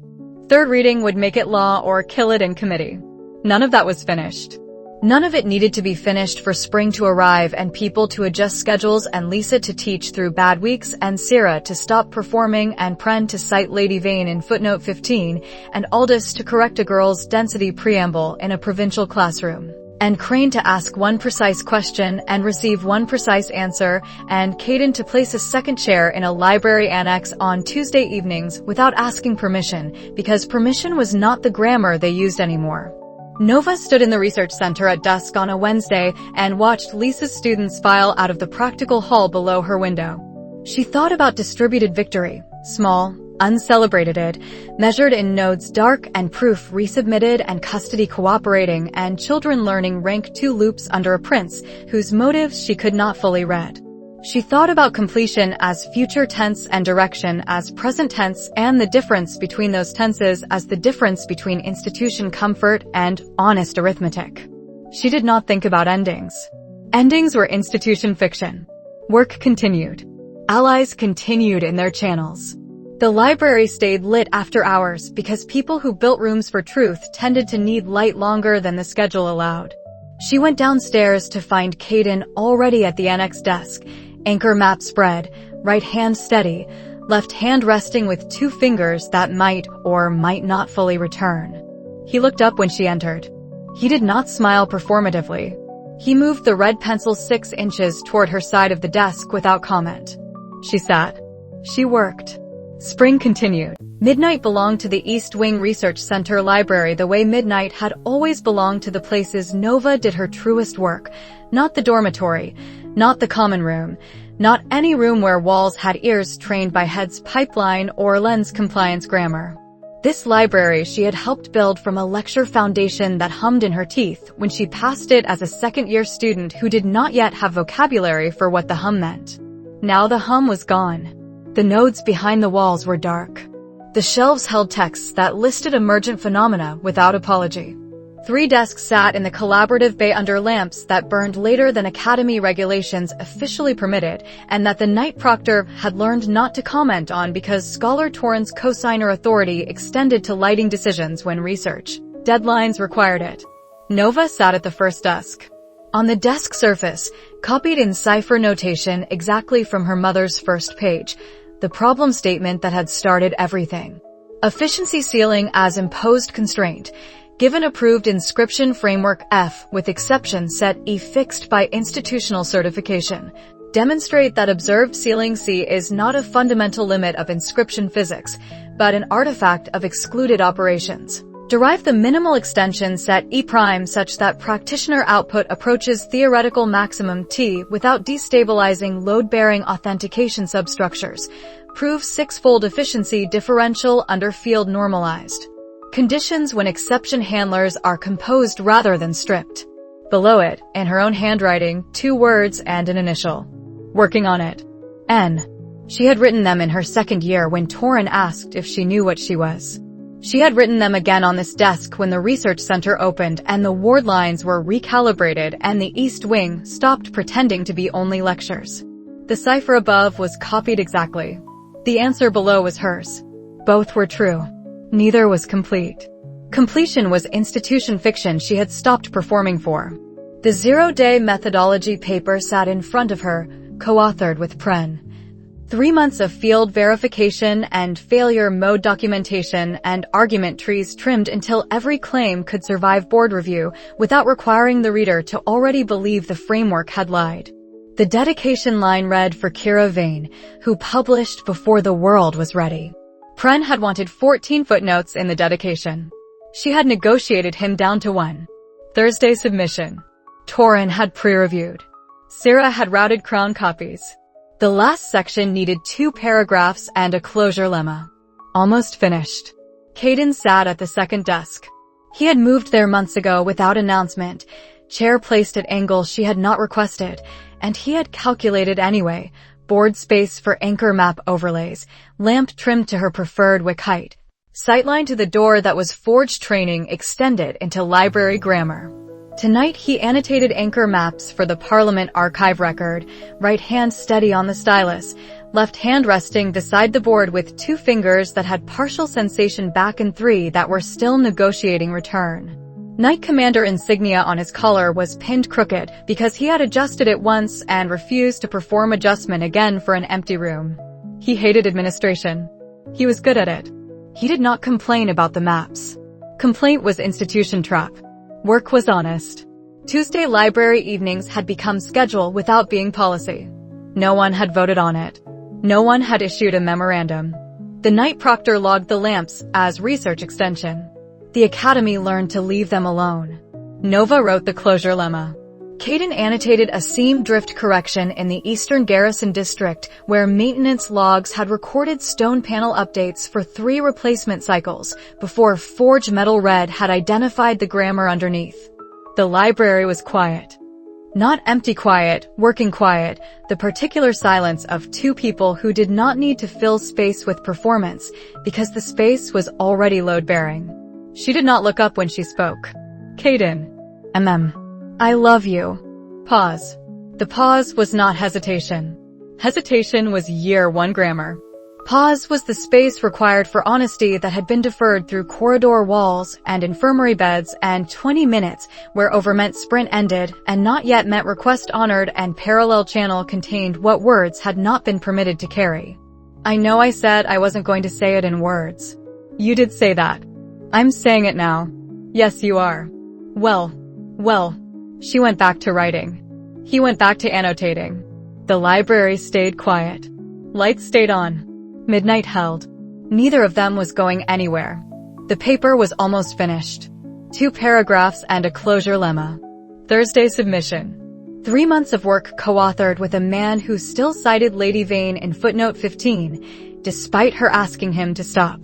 Third reading would make it law or kill it in committee. None of that was finished. None of it needed to be finished for spring to arrive and people to adjust schedules and Lisa to teach through bad weeks and Sarah to stop performing and Pren to cite Lady Vane in footnote 15 and Aldous to correct a girl's density preamble in a provincial classroom. And Crane to ask one precise question and receive one precise answer, and Caden to place a second chair in a library annex on Tuesday evenings without asking permission, because permission was not the grammar they used anymore. Nova stood in the research center at dusk on a Wednesday and watched Lisa's students file out of the practical hall below her window. She thought about distributed victory, small, uncelebrated, measured in nodes dark and proof resubmitted and custody cooperating and children learning rank 2 loops under a prince whose motives she could not fully read. She thought about completion as future tense and direction as present tense and the difference between those tenses as the difference between institution comfort and honest arithmetic. She did not think about endings. Endings were institution fiction. Work continued. Allies continued in their channels. The library stayed lit after hours because people who built rooms for truth tended to need light longer than the schedule allowed. She went downstairs to find Caden already at the annex desk, anchor map spread, right hand steady, left hand resting with 2 fingers that might or might not fully return. He looked up when she entered. He did not smile performatively. He moved the red pencil 6 inches toward her side of the desk without comment. She sat. She worked. Spring continued. Midnight belonged to the East Wing Research Center Library the way midnight had always belonged to the places Nova did her truest work, not the dormitory, not the common room, not any room where walls had ears trained by heads pipeline or lens compliance grammar. This library she had helped build from a lecture foundation that hummed in her teeth when she passed it as a second-year student who did not yet have vocabulary for what the hum meant. Now the hum was gone. The nodes behind the walls were dark. The shelves held texts that listed emergent phenomena without apology. 3 desks sat in the collaborative bay under lamps that burned later than Academy regulations officially permitted, and that the Knight Proctor had learned not to comment on because Scholar Torrens' cosigner authority extended to lighting decisions when research deadlines required it. Nova sat at the first desk. On the desk surface, copied in cipher notation exactly from her mother's first page, the problem statement that had started everything. Efficiency ceiling as imposed constraint. Given approved inscription framework F with exception set E fixed by institutional certification. Demonstrate that observed ceiling C is not a fundamental limit of inscription physics, but an artifact of excluded operations. Derive the minimal extension set E prime such that practitioner output approaches theoretical maximum T without destabilizing load-bearing authentication substructures. Prove 6-fold efficiency differential under field normalized. Conditions when exception handlers are composed rather than stripped. Below it, in her own handwriting, 2 words and an initial. Working on it. N. She had written them in her second year when Torin asked if she knew what she was. She had written them again on this desk when the research center opened and the ward lines were recalibrated and the East Wing stopped pretending to be only lectures. The cipher above was copied exactly. The answer below was hers. Both were true. Neither was complete. Completion was institution fiction she had stopped performing for. The 0-day methodology paper sat in front of her, co-authored with Pren. 3 months of field verification and failure mode documentation and argument trees trimmed until every claim could survive board review without requiring the reader to already believe the framework had lied. The dedication line read for Kira Vane, who published before the world was ready. Pren had wanted 14 footnotes in the dedication. She had negotiated him down to 1. Thursday submission. Torin had pre-reviewed. Sarah had routed crown copies. The last section needed 2 paragraphs and a closure lemma. Almost finished. Caden sat at the second desk. He had moved there months ago without announcement, chair placed at angles she had not requested, and he had calculated anyway. Board space for anchor map overlays, lamp trimmed to her preferred wick height, sightline to the door that was forged training extended into library grammar. Tonight he annotated anchor maps for the Parliament archive record, right hand steady on the stylus, left hand resting beside the board with 2 fingers that had partial sensation back and 3 that were still negotiating return. Knight Commander insignia on his collar was pinned crooked because he had adjusted it once and refused to perform adjustment again for an empty room. He hated administration. He was good at it. He did not complain about the maps. Complaint was institution trap. Work was honest. Tuesday library evenings had become schedule without being policy. No one had voted on it. No one had issued a memorandum. The Knight Proctor logged the lamps as research extension. The Academy learned to leave them alone. Nova wrote the closure lemma. Caden annotated a seam drift correction in the Eastern Garrison District where maintenance logs had recorded stone panel updates for 3 replacement cycles before Forge Metal Red had identified the grammar underneath. The library was quiet. Not empty quiet, working quiet, the particular silence of 2 people who did not need to fill space with performance because the space was already load-bearing. She did not look up when she spoke. Caden. I love you. Pause. The pause was not hesitation. Hesitation was year 1 grammar. Pause was the space required for honesty that had been deferred through corridor walls and infirmary beds and 20 minutes where over meant sprint ended and not yet meant request honored and parallel channel contained what words had not been permitted to carry. I know I said I wasn't going to say it in words. You did say that. I'm saying it now. Yes, you are. Well. She went back to writing. He went back to annotating. The library stayed quiet. Lights stayed on. Midnight held. Neither of them was going anywhere. The paper was almost finished. 2 paragraphs and a closure lemma. Thursday submission. 3 months of work co-authored with a man who still cited Lady Vane in footnote 15, despite her asking him to stop.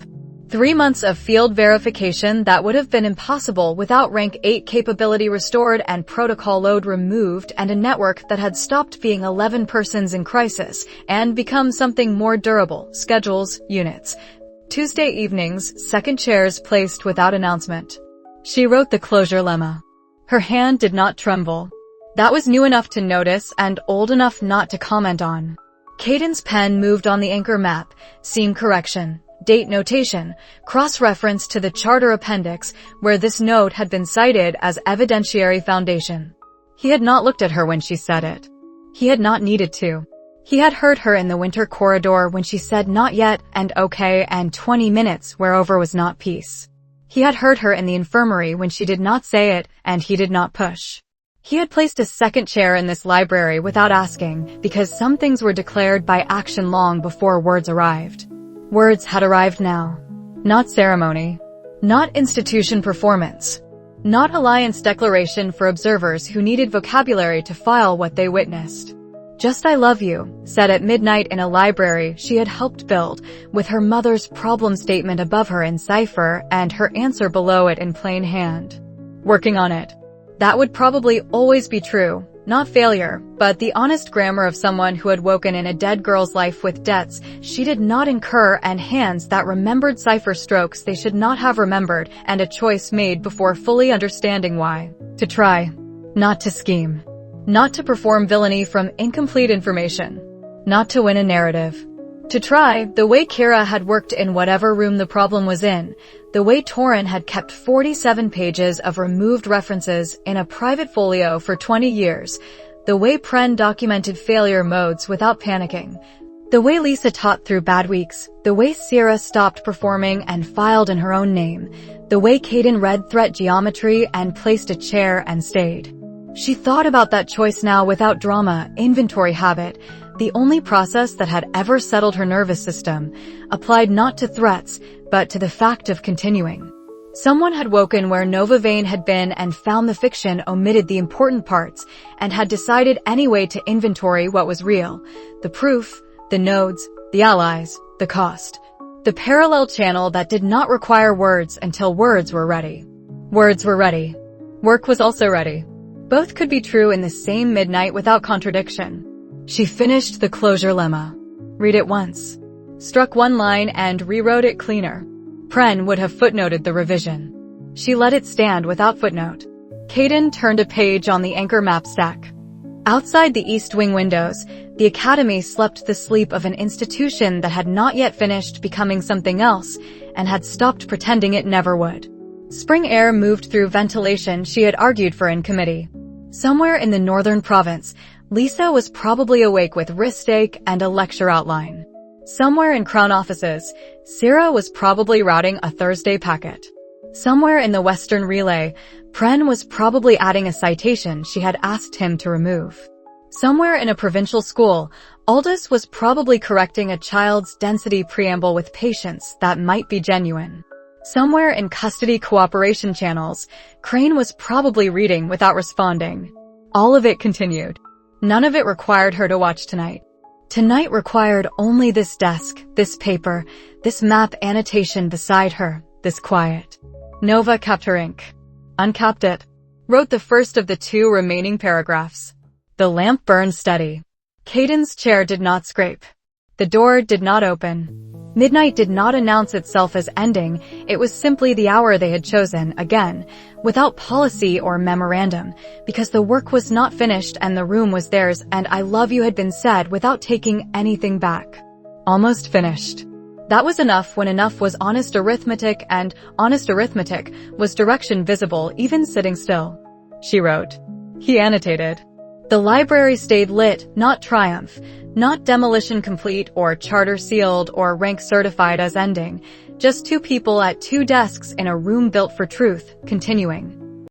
3 months of field verification that would have been impossible without rank 8 capability restored and protocol load removed, and a network that had stopped being 11 persons in crisis and become something more durable, schedules, units. Tuesday evenings, second chairs placed without announcement. She wrote the closure lemma. Her hand did not tremble. That was new enough to notice and old enough not to comment on. Caden's pen moved on the anchor map, scene correction, date notation, cross-reference to the charter appendix where this note had been cited as evidentiary foundation. He had not looked at her when she said it. He had not needed to. He had heard her in the winter corridor when she said not yet and okay and 20 minutes whereover was not peace. He had heard her in the infirmary when she did not say it and he did not push. He had placed a second chair in this library without asking because some things were declared by action long before words arrived. Words had arrived now. Not ceremony. Not institution performance. Not alliance declaration for observers who needed vocabulary to file what they witnessed. Just I love you, said at midnight in a library she had helped build, with her mother's problem statement above her in cipher and her answer below it in plain hand. Working on it. That would probably always be true, not failure, but the honest grammar of someone who had woken in a dead girl's life with debts she did not incur and hands that remembered cipher strokes they should not have remembered, and a choice made before fully understanding why. To try. Not to scheme. Not to perform villainy from incomplete information. Not to win a narrative. To try, the way Kira had worked in whatever room the problem was in, the way Torin had kept 47 pages of removed references in a private folio for 20 years, the way Pren documented failure modes without panicking, the way Lisa taught through bad weeks, the way Sierra stopped performing and filed in her own name, the way Caden read threat geometry and placed a chair and stayed. She thought about that choice now without drama, inventory habit, the only process that had ever settled her nervous system, applied not to threats, but to the fact of continuing. Someone had woken where Nova Vane had been and found the fiction omitted the important parts, and had decided anyway to inventory what was real, the proof, the nodes, the allies, the cost. The parallel channel that did not require words until words were ready. Words were ready. Work was also ready. Both could be true in the same midnight without contradiction. She finished the closure lemma. Read it once. Struck one line and rewrote it cleaner. Pren would have footnoted the revision. She let it stand without footnote. Caden turned a page on the anchor map stack. Outside the east wing windows, the academy slept the sleep of an institution that had not yet finished becoming something else and had stopped pretending it never would. Spring air moved through ventilation she had argued for in committee. Somewhere in the northern province, Lisa was probably awake with wrist ache and a lecture outline. Somewhere in Crown offices, Sierra was probably routing a Thursday packet. Somewhere in the Western Relay, Pren was probably adding a citation she had asked him to remove. Somewhere in a provincial school, Aldous was probably correcting a child's density preamble with patience that might be genuine. Somewhere in custody cooperation channels, Crane was probably reading without responding. All of it continued. None of it required her to watch tonight. Tonight required only this desk, this paper, this map annotation beside her, this quiet. Nova kept her ink. Uncapped it. Wrote the first of the 2 remaining paragraphs. The lamp burned steady. Caden's chair did not scrape. The door did not open. Midnight did not announce itself as ending, it was simply the hour they had chosen, again, without policy or memorandum, because the work was not finished and the room was theirs and I love you had been said without taking anything back. Almost finished. That was enough when enough was honest arithmetic, and honest arithmetic was direction visible even sitting still. She wrote. He annotated. The library stayed lit, not triumph, not demolition complete or charter sealed or rank certified as ending, just 2 people at 2 desks in a room built for truth, continuing.